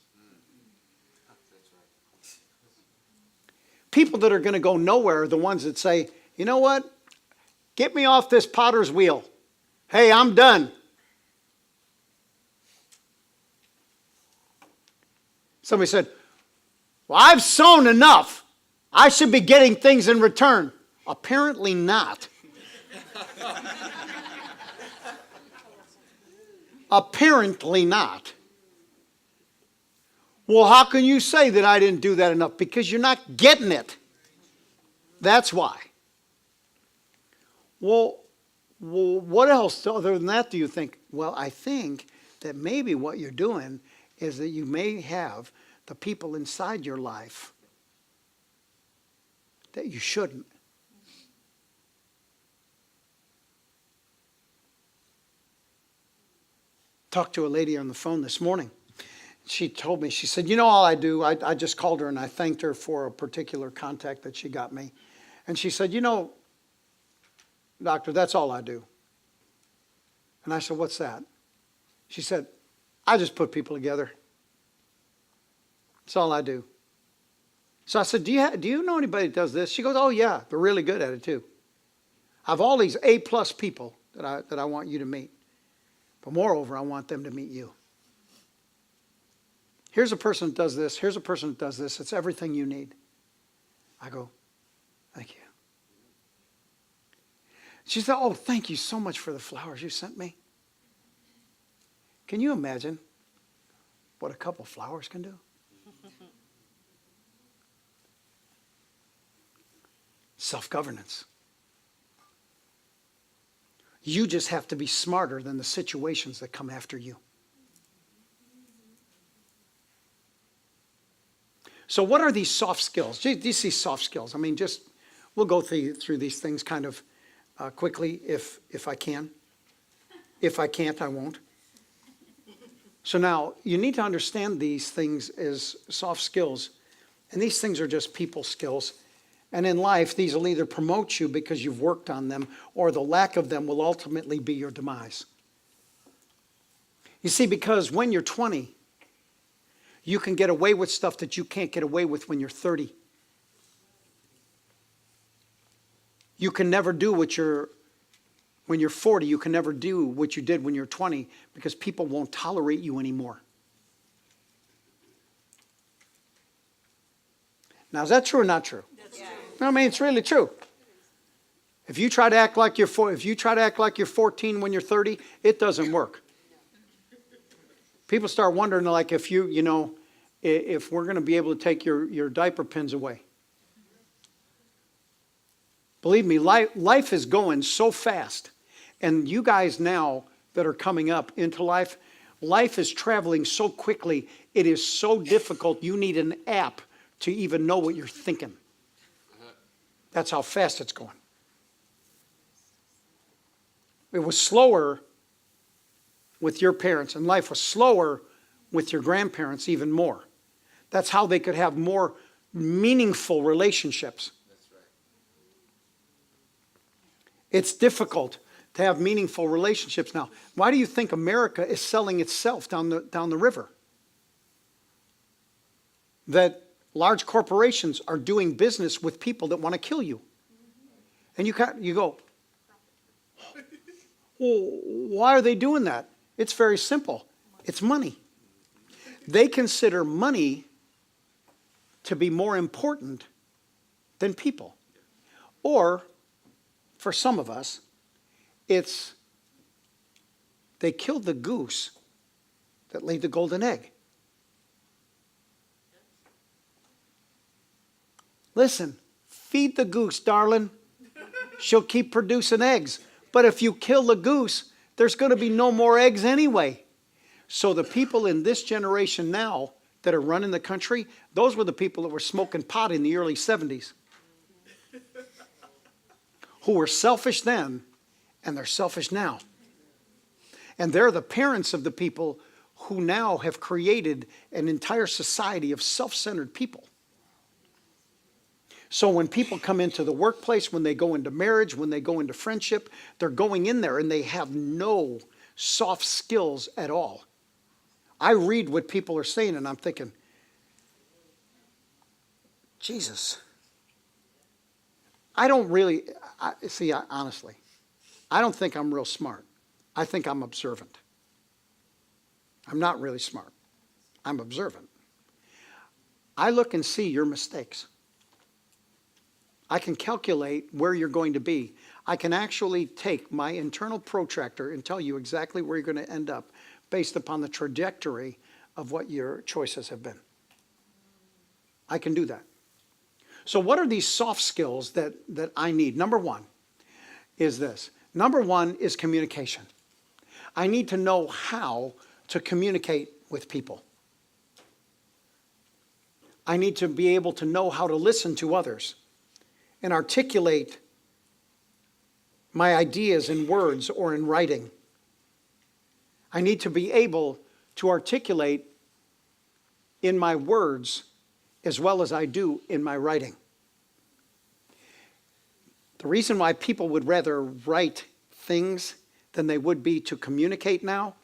People that are going to go nowhere are the ones that say, you know what? Get me off this potter's wheel. Hey, I'm done. Somebody said, well, I've sown enough. I should be getting things in return. Apparently not. Apparently not. Well, how can you say that I didn't do that enough? Because you're not getting it. That's why. Well, what else other than that do you think? Well, I think that maybe what you're doing is that you may have the people inside your life that you shouldn't. Talked to a lady on the phone this morning. She told me, she said, you know, all I do, I just called her and I thanked her for a particular contact that she got me. And she said, you know, doctor, that's all I do. And I said, what's that? She said, I just put people together. That's all I do. So I said, do you know anybody that does this? She goes, oh yeah, they're really good at it too. I have all these A-plus people that I want you to meet. But moreover, I want them to meet you. Here's a person that does this. Here's a person that does this. It's everything you need. I go, thank you. She said, oh, thank you so much for the flowers you sent me. Can you imagine what a couple flowers can do? Self-governance. You just have to be smarter than the situations that come after you. So what are these soft skills? These soft skills. I mean, we'll go through these things kind of quickly if I can. If I can't, I won't. So now, you need to understand these things as soft skills. And these things are just people skills. And in life, these will either promote you because you've worked on them, or the lack of them will ultimately be your demise. You see, because when you're 20, you can get away with stuff that you can't get away with when you're 30. You can never do when you're 40, you can never do what you did when you're 20 because people won't tolerate you anymore. Now, is that true or not true? That's true. I mean, it's really true. If you try to act like you're 14 when you're 30, it doesn't work. People start wondering, like, if if we're going to be able to take your diaper pins away. Believe me, life is going so fast. And you guys now that are coming up into life is traveling so quickly, it is so difficult. You need an app to even know what you're thinking. That's how fast it's going. It was slower with your parents, and life was slower with your grandparents even more. That's how they could have more meaningful relationships. That's right. It's difficult to have meaningful relationships now. Why do you think America is selling itself down the river? That large corporations are doing business with people that want to kill you. And you go, well, why are they doing that? It's very simple. It's money. They consider money to be more important than people. Or, for some of us, it's they killed the goose that laid the golden egg. Listen, feed the goose, darling. She'll keep producing eggs. But if you kill the goose, there's going to be no more eggs anyway. So the people in this generation now that are running the country, those were the people that were smoking pot in the early 70s. Who were selfish then, and they're selfish now. And they're the parents of the people who now have created an entire society of self-centered people. So when people come into the workplace, when they go into marriage, when they go into friendship, they're going in there and they have no soft skills at all. I read what people are saying and I'm thinking, Jesus. Honestly, I don't think I'm real smart. I think I'm observant. I'm not really smart. I'm observant. I look and see your mistakes. I can calculate where you're going to be. I can actually take my internal protractor and tell you exactly where you're going to end up based upon the trajectory of what your choices have been. I can do that. So what are these soft skills that I need? Number one is this. Number one is communication. I need to know how to communicate with people. I need to be able to know how to listen to others and articulate my ideas in words or in writing. I need to be able to articulate in my words as well as I do in my writing. The reason why people would rather write things than they would be to communicate now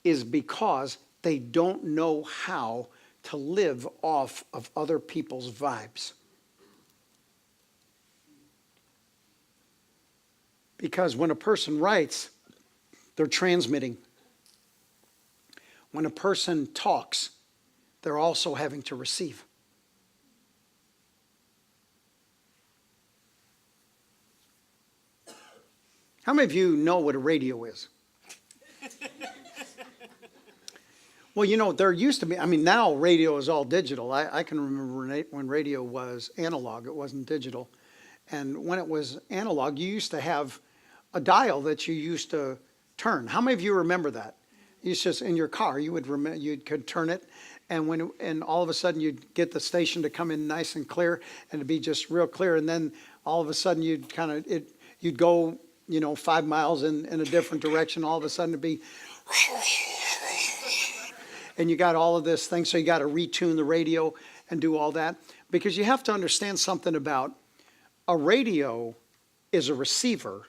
is because they don't know how to live off of other people's vibes. Because when a person writes, they're transmitting. When a person talks, they're also having to receive. How many of you know what a radio is? Well, you know, there used to be, now radio is all digital. I can remember when radio was analog, it wasn't digital. And when it was analog, you used to have a dial that you used to turn. How many of you remember that? It's just in your car, you could turn it, and all of a sudden you'd get the station to come in nice and clear, and it'd be just real clear, and then all of a sudden you'd go 5 miles in a different direction. All of a sudden it'd be, and you got all of this thing, so you got to retune the radio and do all that. Because you have to understand something about a radio is a receiver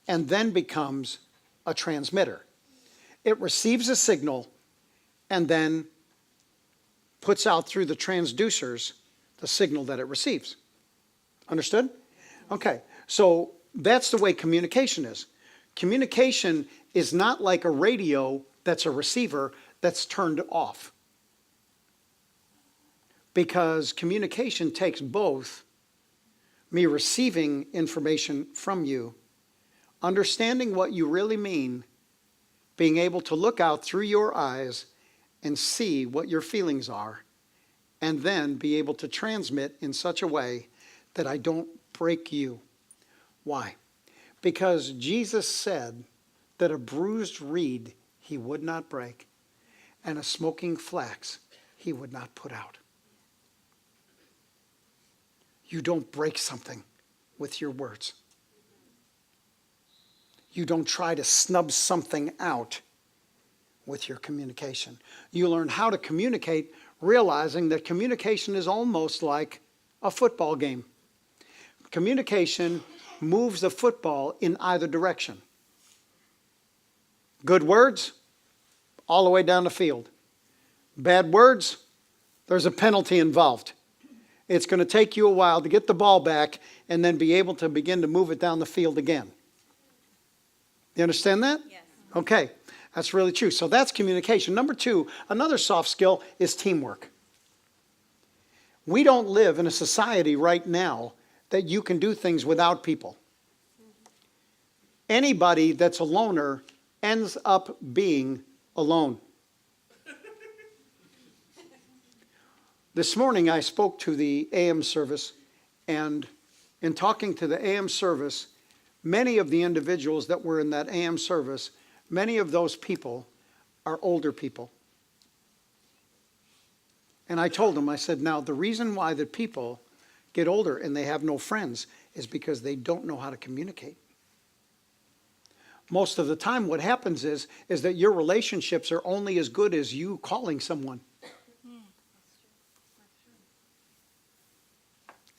and then becomes a transmitter. It receives a signal and then puts out through the transducers the signal that it receives. Understood? Okay, so that's the way communication is. Communication is not like a radio that's a receiver that's turned off. Because communication takes both me receiving information from you, understanding what you really mean, being able to look out through your eyes and see what your feelings are, and then be able to transmit in such a way that I don't break you. Why? Because Jesus said that a bruised reed he would not break, and a smoking flax he would not put out. You don't break something with your words. You don't try to snub something out with your communication. You learn how to communicate, realizing that communication is almost like a football game. Communication moves the football in either direction. Good words, all the way down the field. Bad words, there's a penalty involved. It's going to take you a while to get the ball back and then be able to begin to move it down the field again. You understand that? Yes. Okay, that's really true. So that's communication. Number two, another soft skill is teamwork. We don't live in a society right now that you can do things without people. Anybody that's a loner ends up being alone. This morning I spoke to the AM service, and in talking to the AM service, many of the individuals that were in that AM service, many of those people are older people. And I told them, I said, now the reason why the people get older and they have no friends is because they don't know how to communicate. Most of the time what happens is that your relationships are only as good as you calling someone.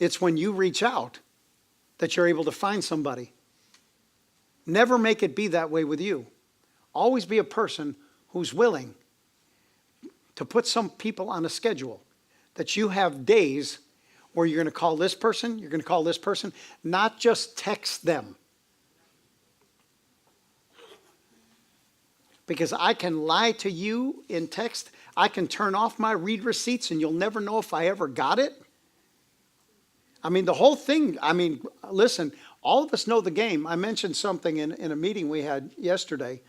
It's when you reach out that you're able to find somebody. Never make it be that way with you. Always be a person who's willing to put some people on a schedule, that you have days where you're going to call this person, you're going to call this person, not just text them. Because I can lie to you in text. I can turn off my read receipts and you'll never know if I ever got it. I mean, the whole thing, I mean, listen, all of us know the game. I mentioned something in a meeting we had yesterday,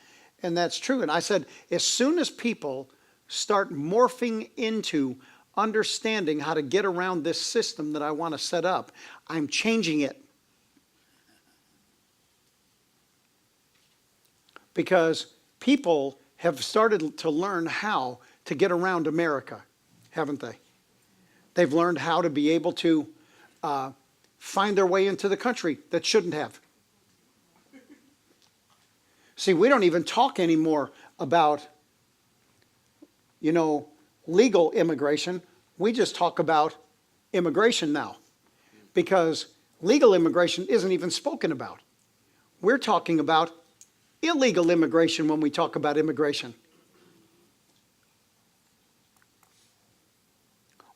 and that's true. And I said, as soon as people start morphing into understanding how to get around this system that I want to set up, I'm changing it. Because people have started to learn how to get around America, haven't they? They've learned how to be able to find their way into the country that shouldn't have. See, we don't even talk anymore about, legal immigration. We just talk about immigration now, because legal immigration isn't even spoken about. We're talking about illegal immigration when we talk about immigration.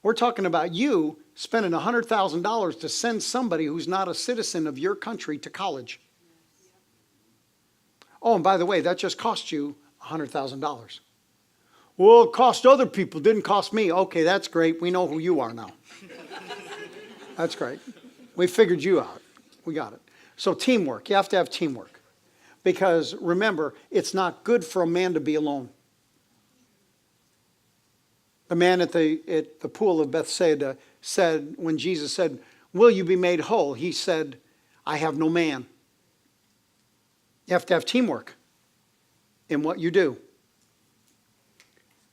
We're talking about you spending $100,000 to send somebody who's not a citizen of your country to college. Oh, and by the way, that just cost you $100,000. Well, it cost other people, didn't cost me. Okay, that's great. We know who you are now. That's great. We figured you out. We got it. So teamwork. You have to have teamwork. Because remember, it's not good for a man to be alone. The man at the pool of Bethsaida said, when Jesus said, will you be made whole? He said, I have no man. You have to have teamwork in what you do.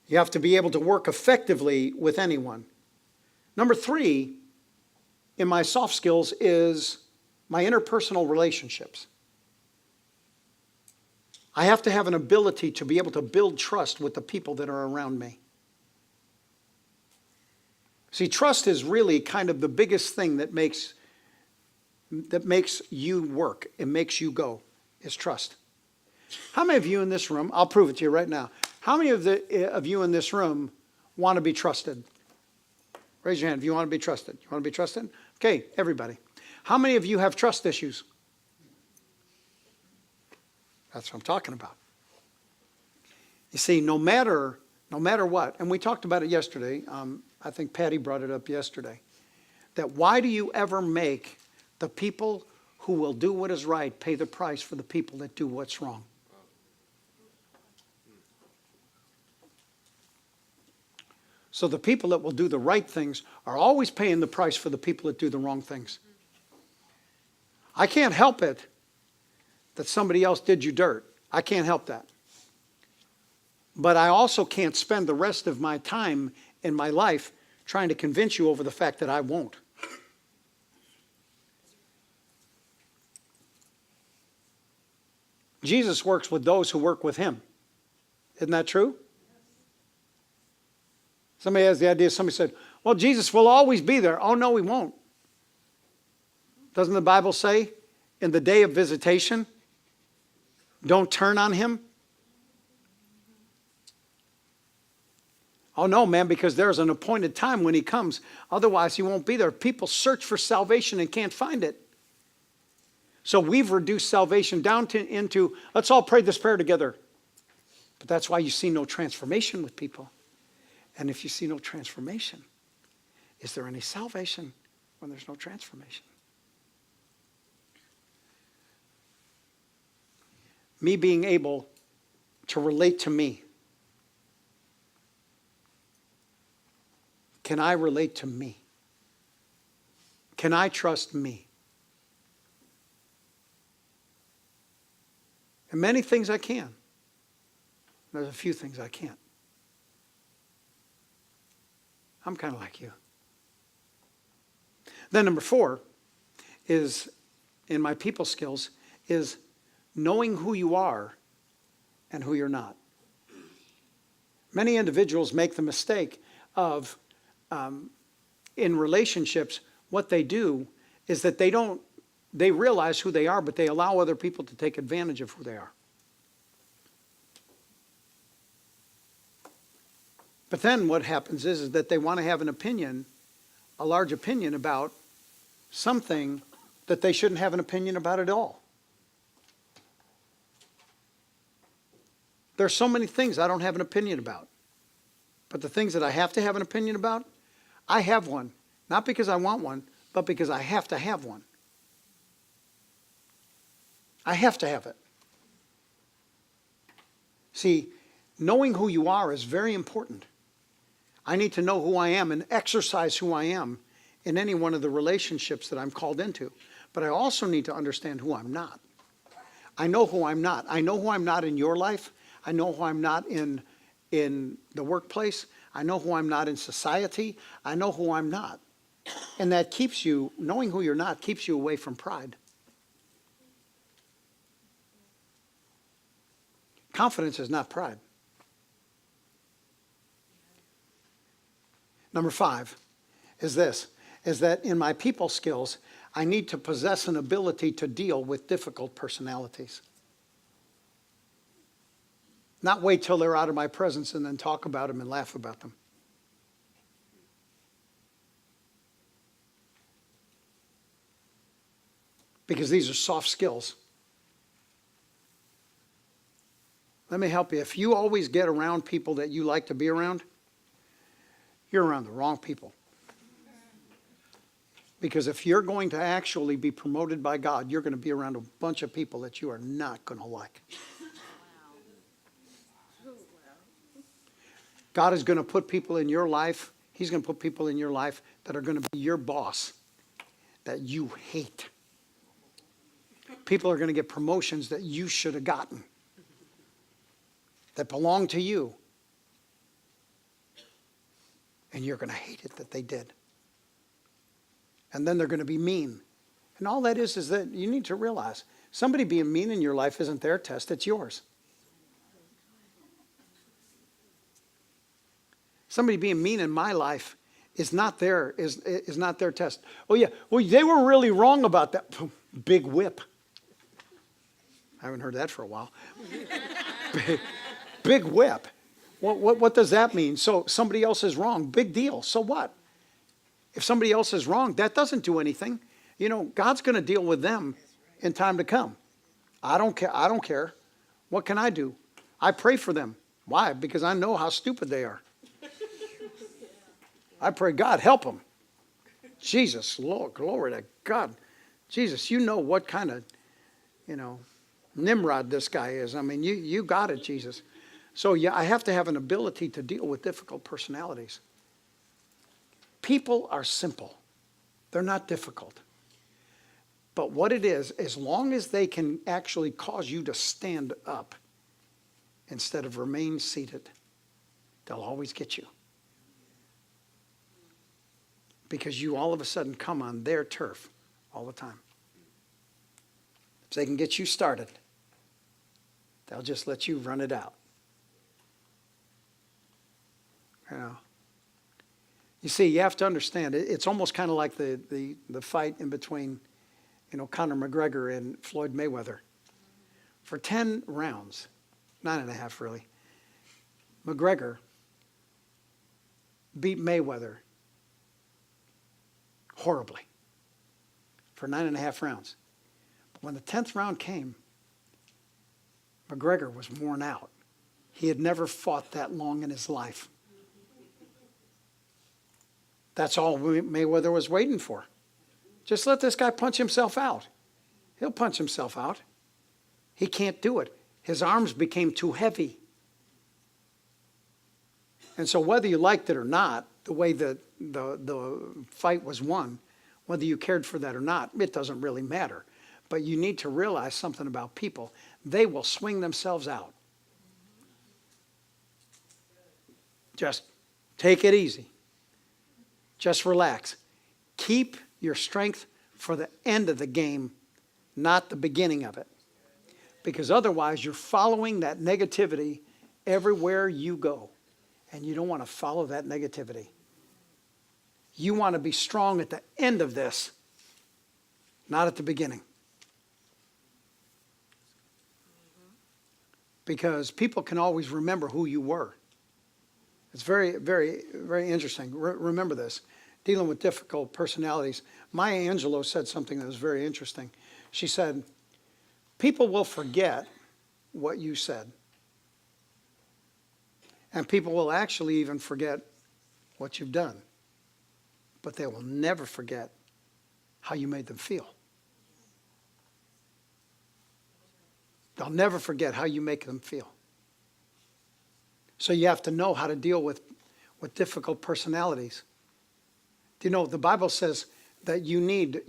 You have to be able to work effectively with anyone. Number 3 in my soft skills is my interpersonal relationships. I have to have an ability to be able to build trust with the people that are around me. See, trust is really kind of the biggest thing that makes you work and makes you go, is trust. How many of you in this room, I'll prove it to you right now, how many of you in this room want to be trusted? Raise your hand if you want to be trusted. You want to be trusted? Okay, everybody. How many of you have trust issues? That's what I'm talking about. You see, no matter what, and we talked about it yesterday, I think Patty brought it up yesterday, that why do you ever make the people who will do what is right pay the price for the people that do what's wrong? So the people that will do the right things are always paying the price for the people that do the wrong things. I can't help it that somebody else did you dirt. I can't help that. But I also can't spend the rest of my time in my life trying to convince you over the fact that I won't. Jesus works with those who work with him. Isn't that true? Somebody has the idea, somebody said, well, Jesus will always be there. Oh, no, he won't. Doesn't the Bible say, in the day of visitation, don't turn on him? Oh, no, man, because there's an appointed time when he comes. Otherwise, he won't be there. People search for salvation and can't find it. So we've reduced salvation down into, let's all pray this prayer together. But that's why you see no transformation with people. And if you see no transformation, is there any salvation when there's no transformation? Me being able to relate to me. Can I relate to me? Can I trust me? And many things I can. There's a few things I can't. I'm kind of like you. Then number 4 is, in my people skills, is knowing who you are and who you're not. Many individuals make the mistake of, in relationships, what they do is that they realize who they are, but they allow other people to take advantage of who they are. But then what happens is that they want to have an opinion, a large opinion about something that they shouldn't have an opinion about at all. There's so many things I don't have an opinion about. But the things that I have to have an opinion about, I have one. Not because I want one, but because I have to have one. I have to have it. See, knowing who you are is very important. I need to know who I am and exercise who I am in any one of the relationships that I'm called into. But I also need to understand who I'm not. I know who I'm not. I know who I'm not in your life. I know who I'm not in the workplace. I know who I'm not in society. I know who I'm not. And that keeps you, knowing who you're not, keeps you away from pride. Confidence is not pride. Number 5 is this, is that in my people skills, I need to possess an ability to deal with difficult personalities. Not wait till they're out of my presence and then talk about them and laugh about them. Because these are soft skills. Let me help you. If you always get around people that you like to be around, you're around the wrong people. Because if you're going to actually be promoted by God, you're going to be around a bunch of people that you are not going to like. God is going to put people in your life. He's going to put people in your life that are going to be your boss, that you hate. People are going to get promotions that you should have gotten, that belong to you. And you're going to hate it that they did. And then they're going to be mean. And all that is that you need to realize somebody being mean in your life isn't their test, it's yours. Somebody being mean in my life is not their test. Oh yeah, well they were really wrong about that. Big whip. I haven't heard that for a while. Big whip. What does that mean? So somebody else is wrong. Big deal. So what? If somebody else is wrong, that doesn't do anything. You know, God's going to deal with them in time to come. I don't care. What can I do? I pray for them. Why? Because I know how stupid they are. I pray, God, help them. Jesus, Lord, glory to God. Jesus, you know what kind of, Nimrod this guy is. I mean, you got it, Jesus. So yeah, I have to have an ability to deal with difficult personalities. People are simple. They're not difficult. But what it is, as long as they can actually cause you to stand up instead of remain seated, they'll always get you. Because you all of a sudden come on their turf all the time. If they can get you started, they'll just let you run it out. You see, you have to understand, it's almost kind of like the fight in between, Conor McGregor and Floyd Mayweather. For 10 rounds, 9.5 really, McGregor beat Mayweather horribly for 9.5 rounds. But when the 10th round came, McGregor was worn out. He had never fought that long in his life. That's all Mayweather was waiting for. Just let this guy punch himself out. He'll punch himself out. He can't do it. His arms became too heavy. And so whether you liked it or not, the way the fight was won, whether you cared for that or not, it doesn't really matter. But you need to realize something about people. They will swing themselves out. Just take it easy. Just relax. Keep your strength for the end of the game, not the beginning of it. Because otherwise you're following that negativity everywhere you go. And you don't want to follow that negativity. You want to be strong at the end of this, not at the beginning. Because people can always remember who you were. It's very, very, very interesting. Remember this. Dealing with difficult personalities. Maya Angelou said something that was very interesting. She said, people will forget what you said. And people will actually even forget what you've done. But they will never forget how you made them feel. They'll never forget how you make them feel. So you have to know how to deal with difficult personalities. You know, the Bible says that you need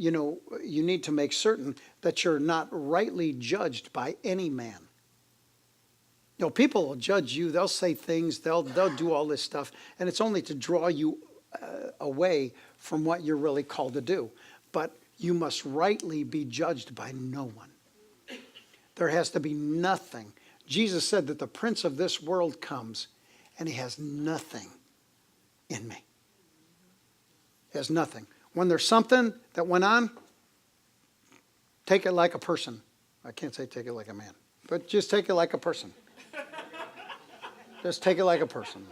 to make certain that you're not rightly judged by any man. You know, people will judge you. They'll say things. They'll do all this stuff. And it's only to draw you away from what you're really called to do. But you must rightly be judged by no one. There has to be nothing. Jesus said that the prince of this world comes and he has nothing in me. He has nothing. When there's something that went on, take it like a person. I can't say take it like a man, but just take it like a person. Just take it like a person.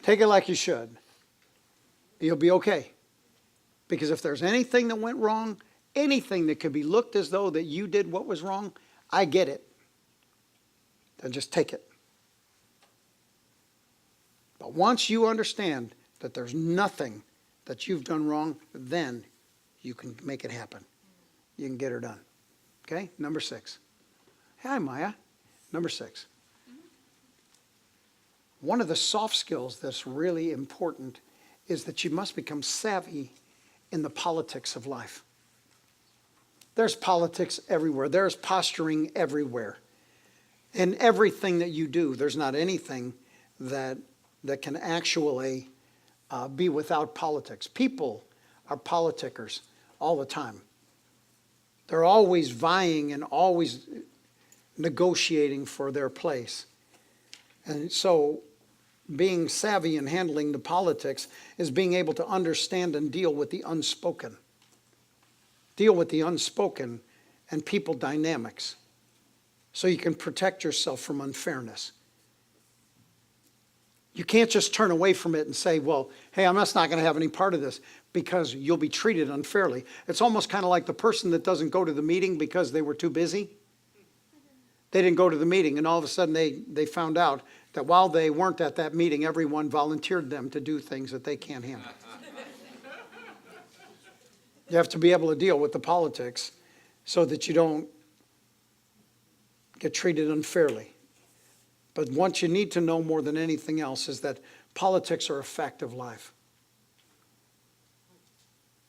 Take it like you should. You'll be okay. Because if there's anything that went wrong, anything that could be looked as though that you did what was wrong, I get it. Then just take it. But once you understand that there's nothing that you've done wrong, then you can make it happen. You can get her done. Okay? Number 6. Hi, Maya. Number 6. One of the soft skills that's really important is that you must become savvy in the politics of life. There's politics everywhere. There's posturing everywhere. In everything that you do, there's not anything that can actually be without politics. People are politickers all the time. They're always vying and always negotiating for their place. And so being savvy in handling the politics is being able to understand and deal with the unspoken. Deal with the unspoken and people dynamics so you can protect yourself from unfairness. You can't just turn away from it and say, well, hey, I'm just not going to have any part of this because you'll be treated unfairly. It's almost kind of like the person that doesn't go to the meeting because they were too busy. They didn't go to the meeting, and all of a sudden they found out that while they weren't at that meeting, everyone volunteered them to do things that they can't handle. You have to be able to deal with the politics so that you don't get treated unfairly. But what you need to know more than anything else is that politics are a fact of life.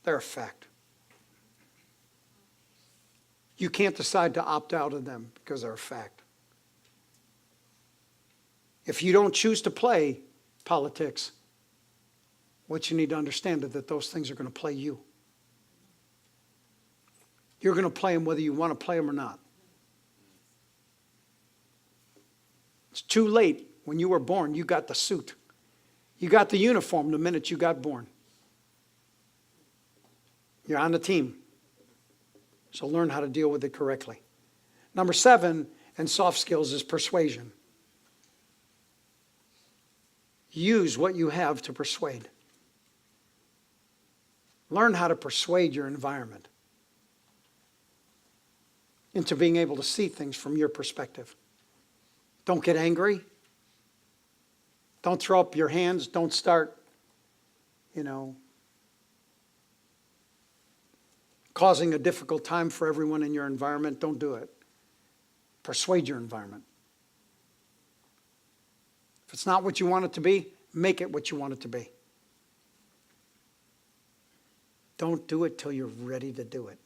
They're a fact. You can't decide to opt out of them because they're a fact. If you don't choose to play politics, what you need to understand is that those things are going to play you. You're going to play them whether you want to play them or not. It's too late. When you were born, you got the suit. You got the uniform the minute you got born. You're on the team. So learn how to deal with it correctly. Number 7 in soft skills is persuasion. Use what you have to persuade. Learn how to persuade your environment into being able to see things from your perspective. Don't get angry. Don't throw up your hands. Don't start, causing a difficult time for everyone in your environment. Don't do it. Persuade your environment. If it's not what you want it to be, make it what you want it to be. Don't do it till you're ready to do it.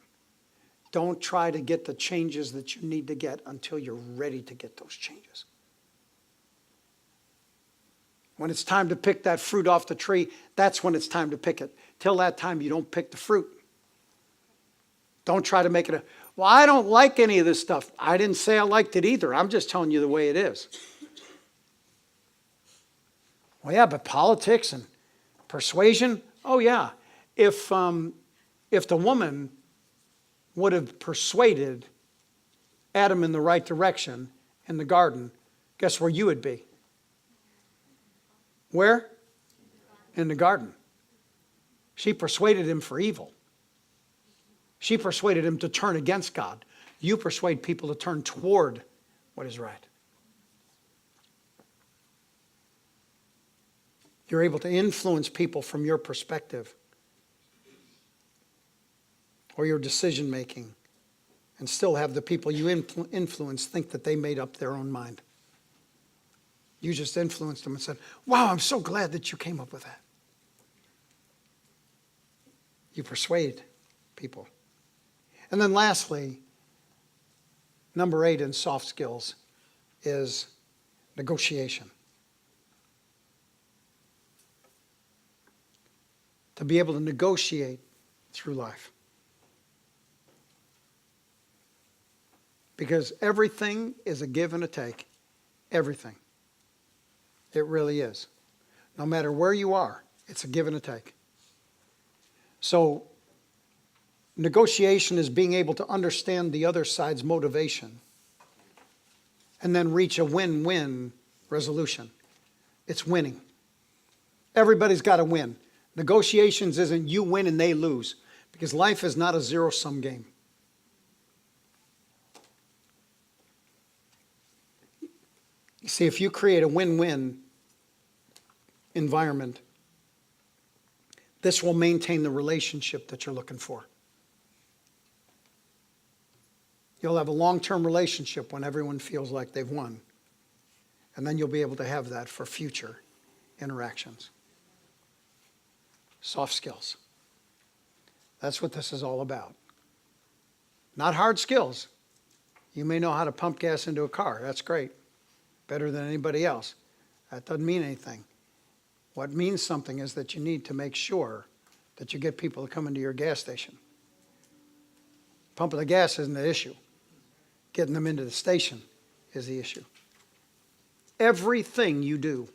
Don't try to get the changes that you need to get until you're ready to get those changes. When it's time to pick that fruit off the tree, that's when it's time to pick it. Till that time, you don't pick the fruit. Don't try to make it well, I don't like any of this stuff. I didn't say I liked it either. I'm just telling you the way it is. Well, yeah, but politics and persuasion, oh yeah. If the woman would have persuaded Adam in the right direction in the garden, guess where you would be? Where? In the garden. She persuaded him for evil. She persuaded him to turn against God. You persuade people to turn toward what is right. You're able to influence people from your perspective. or your decision making and still have the people you influence think that they made up their own mind. You just influenced them and said, wow, I'm so glad that you came up with that. You persuade people. And then lastly, number 8 in soft skills is negotiation. To be able to negotiate through life. Because everything is a give and a take. Everything. It really is. No matter where you are, it's a give and a take. So, negotiation is being able to understand the other side's motivation and then reach a win-win resolution. It's winning. Everybody's got to win. Negotiations isn't you win and they lose, because life is not a zero-sum game. You see, if you create a win-win environment, this will maintain the relationship that you're looking for. You'll have a long-term relationship when everyone feels like they've won. And then you'll be able to have that for future interactions. Soft skills. That's what this is all about. Not hard skills. You may know how to pump gas into a car. That's great. Better than anybody else. That doesn't mean anything. What means something is that you need to make sure that you get people to come into your gas station. Pumping the gas isn't the issue. Getting them into the station is the issue. Everything you do,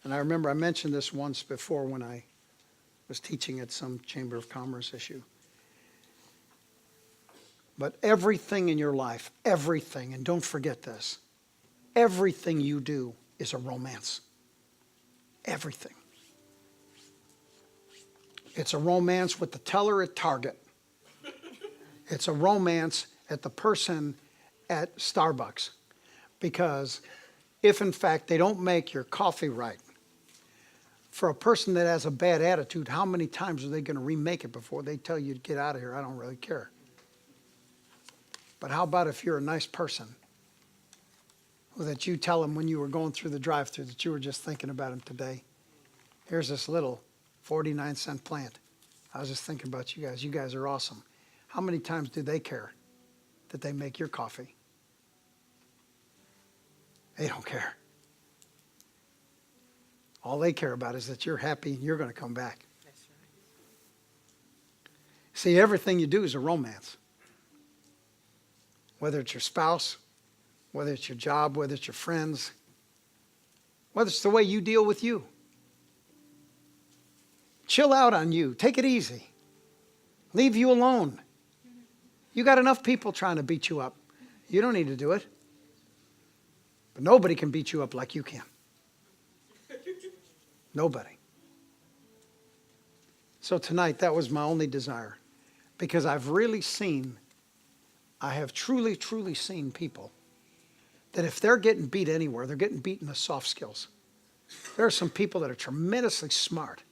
and I remember I mentioned this once before when I was teaching at some Chamber of Commerce issue. But everything in your life, everything, and don't forget this, everything you do is a romance. Everything. It's a romance with the teller at Target. It's a romance at the person at Starbucks. Because if in fact they don't make your coffee right, for a person that has a bad attitude, how many times are they going to remake it before they tell you to get out of here? I don't really care. But how about if you're a nice person? Well, that you tell them when you were going through the drive-thru that you were just thinking about them today. Here's this little 49-cent plant. I was just thinking about you guys. You guys are awesome. How many times do they care that they make your coffee? They don't care. All they care about is that you're happy and you're going to come back. That's right. See, everything you do is a romance. Whether it's your spouse, whether it's your job, whether it's your friends, whether it's the way you deal with you. Chill out on you. Take it easy. Leave you alone. You got enough people trying to beat you up. You don't need to do it. But nobody can beat you up like you can. Nobody. So tonight, that was my only desire. Because I have truly, truly seen people that if they're getting beat anywhere, they're getting beat in the soft skills. There are some people that are tremendously smart,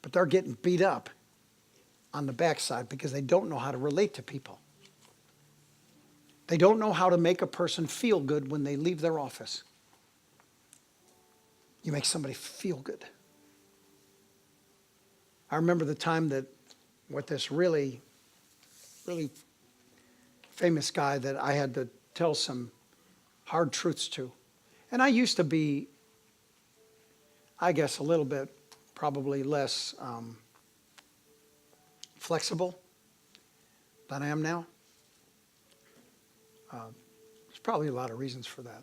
but they're getting beat up on the backside because they don't know how to relate to people. They don't know how to make a person feel good when they leave their office. You make somebody feel good. I remember the time that with this really, really famous guy that I had to tell some hard truths to. And I used to be, I guess, a little bit probably less flexible than I am now. There's probably a lot of reasons for that.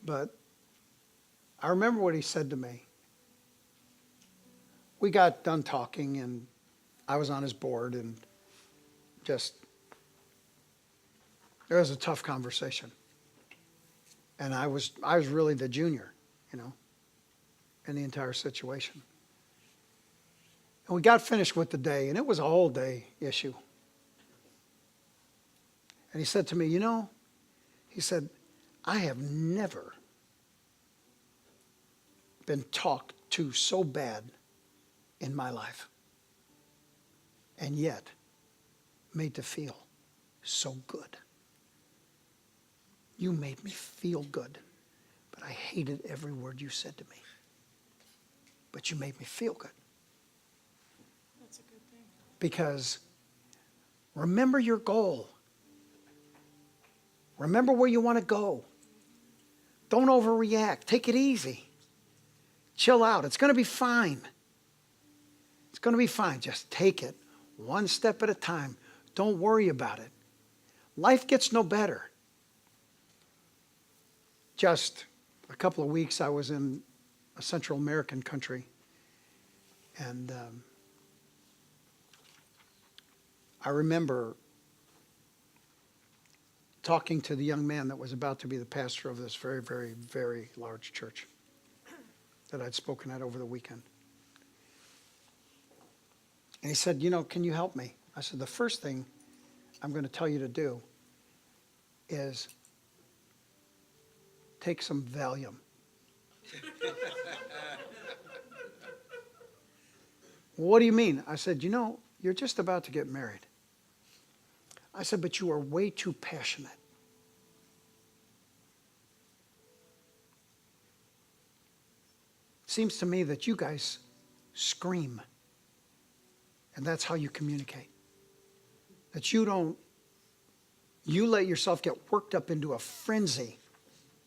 But I remember what he said to me. We got done talking, and I was on his board, and just, it was a tough conversation. And I was really the junior, in the entire situation. And we got finished with the day, and it was a whole day issue. And he said to me, he said, I have never been talked to so bad in my life. and yet made to feel so good. You made me feel good, but I hated every word you said to me. But you made me feel good. That's a good thing. Because remember your goal. Remember where you want to go. Don't overreact. Take it easy. Chill out. It's going to be fine. It's going to be fine. Just take it one step at a time. Don't worry about it. Life gets no better. Just a couple of weeks, I was in a Central American country, and I remember talking to the young man that was about to be the pastor of this very, very, very large church that I'd spoken at over the weekend. And he said, can you help me? I said, the first thing I'm going to tell you to do is take some Valium. What do you mean? I said, you're just about to get married. I said, but you are way too passionate. Seems to me that you guys scream, and that's how you communicate. That you let yourself get worked up into a frenzy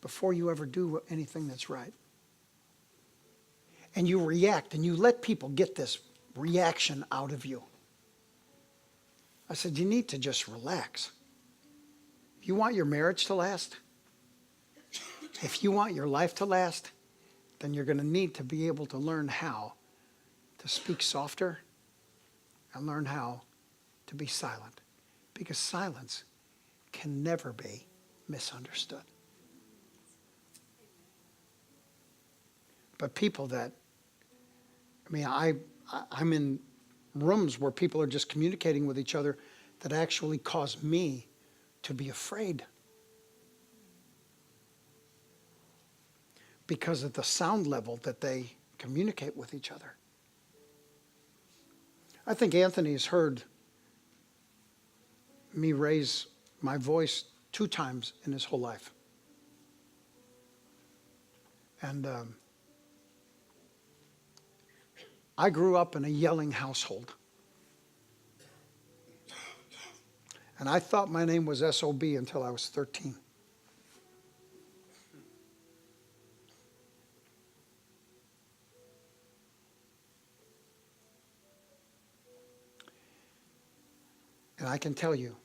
before you ever do anything that's right. And you react, and you let people get this reaction out of you. I said, you need to just relax. If you want your marriage to last, if you want your life to last, then you're going to need to be able to learn how to speak softer and learn how to be silent. Because silence can never be misunderstood. But people that, I'm in rooms where people are just communicating with each other that actually cause me to be afraid. Because of the sound level that they communicate with each other. I think Anthony has heard me raise my voice 2 times in his whole life. And I grew up in a yelling household. And I thought my name was SOB until I was 13. And I can tell you,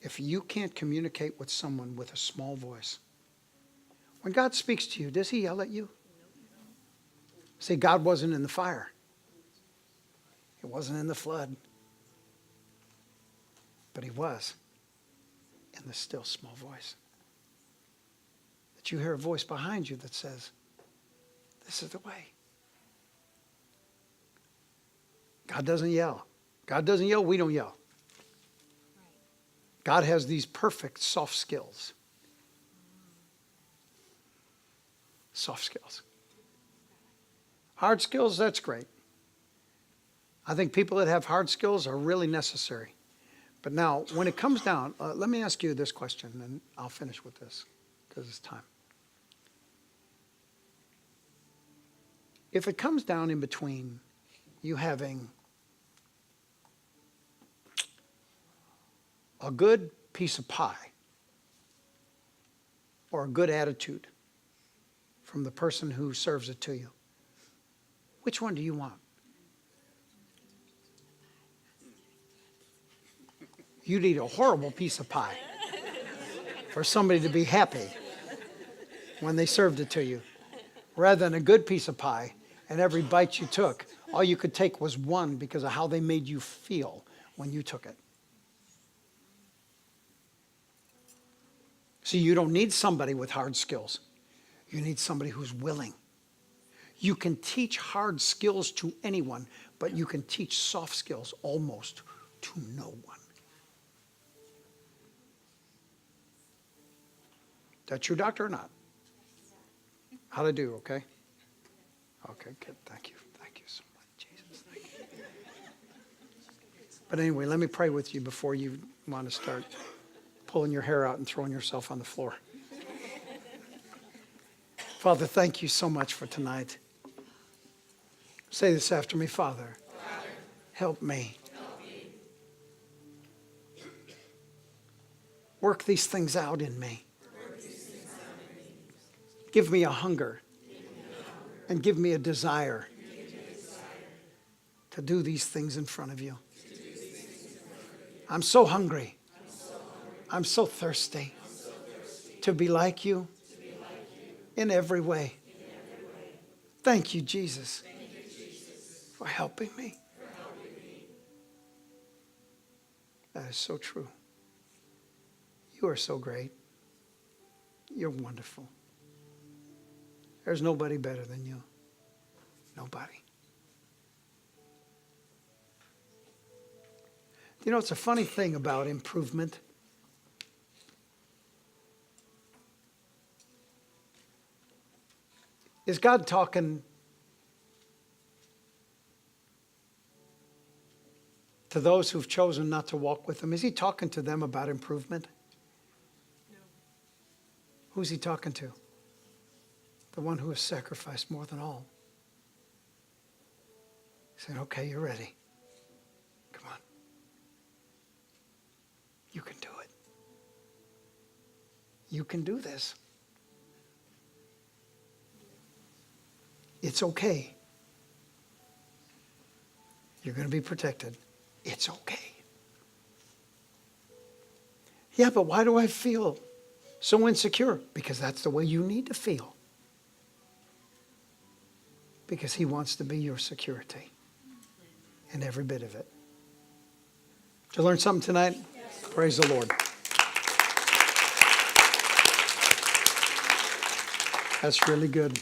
if you can't communicate with someone with a small voice, when God speaks to you, does he yell at you? See, God wasn't in the fire. He wasn't in the flood. But he was in the still small voice. That you hear a voice behind you that says, this is the way. God doesn't yell. God doesn't yell, we don't yell. God has these perfect soft skills. Soft skills. Hard skills, that's great. I think people that have hard skills are really necessary. But now, when it comes down, let me ask you this question, and I'll finish with this, because it's time. If it comes down in between you having a good piece of pie or a good attitude from the person who serves it to you, which one do you want? You'd eat a horrible piece of pie for somebody to be happy when they served it to you, rather than a good piece of pie, and every bite you took, all you could take was one because of how they made you feel when you took it. See, you don't need somebody with hard skills. You need somebody who's willing. You can teach hard skills to anyone, but you can teach soft skills almost to no one. That your doctor or not? How'd I do, okay? Okay, good. Thank you. Thank you so much, Jesus. Thank you. But anyway, let me pray with you before you want to start pulling your hair out and throwing yourself on the floor. Father, thank you so much for tonight. Say this after me, Father. Help me. Work these things out in me. Give me a hunger. And give me a desire to do these things in front of you. I'm so hungry. I'm so thirsty to be like you in every way. Thank you, Jesus, for helping me. That is so true. You are so great. You're wonderful. There's nobody better than you. Nobody. You know, it's a funny thing about improvement. Is God talking to those who've chosen not to walk with Him? Is He talking to them about improvement? No. Who's He talking to? The one who has sacrificed more than all. He said, okay, you're ready. Come on. You can do it. You can do this. It's okay. You're going to be protected. It's okay. Yeah, but why do I feel so insecure? Because that's the way you need to feel. Because He wants to be your security. And every bit of it. Did you learn something tonight? Yes. Praise the Lord. That's really good.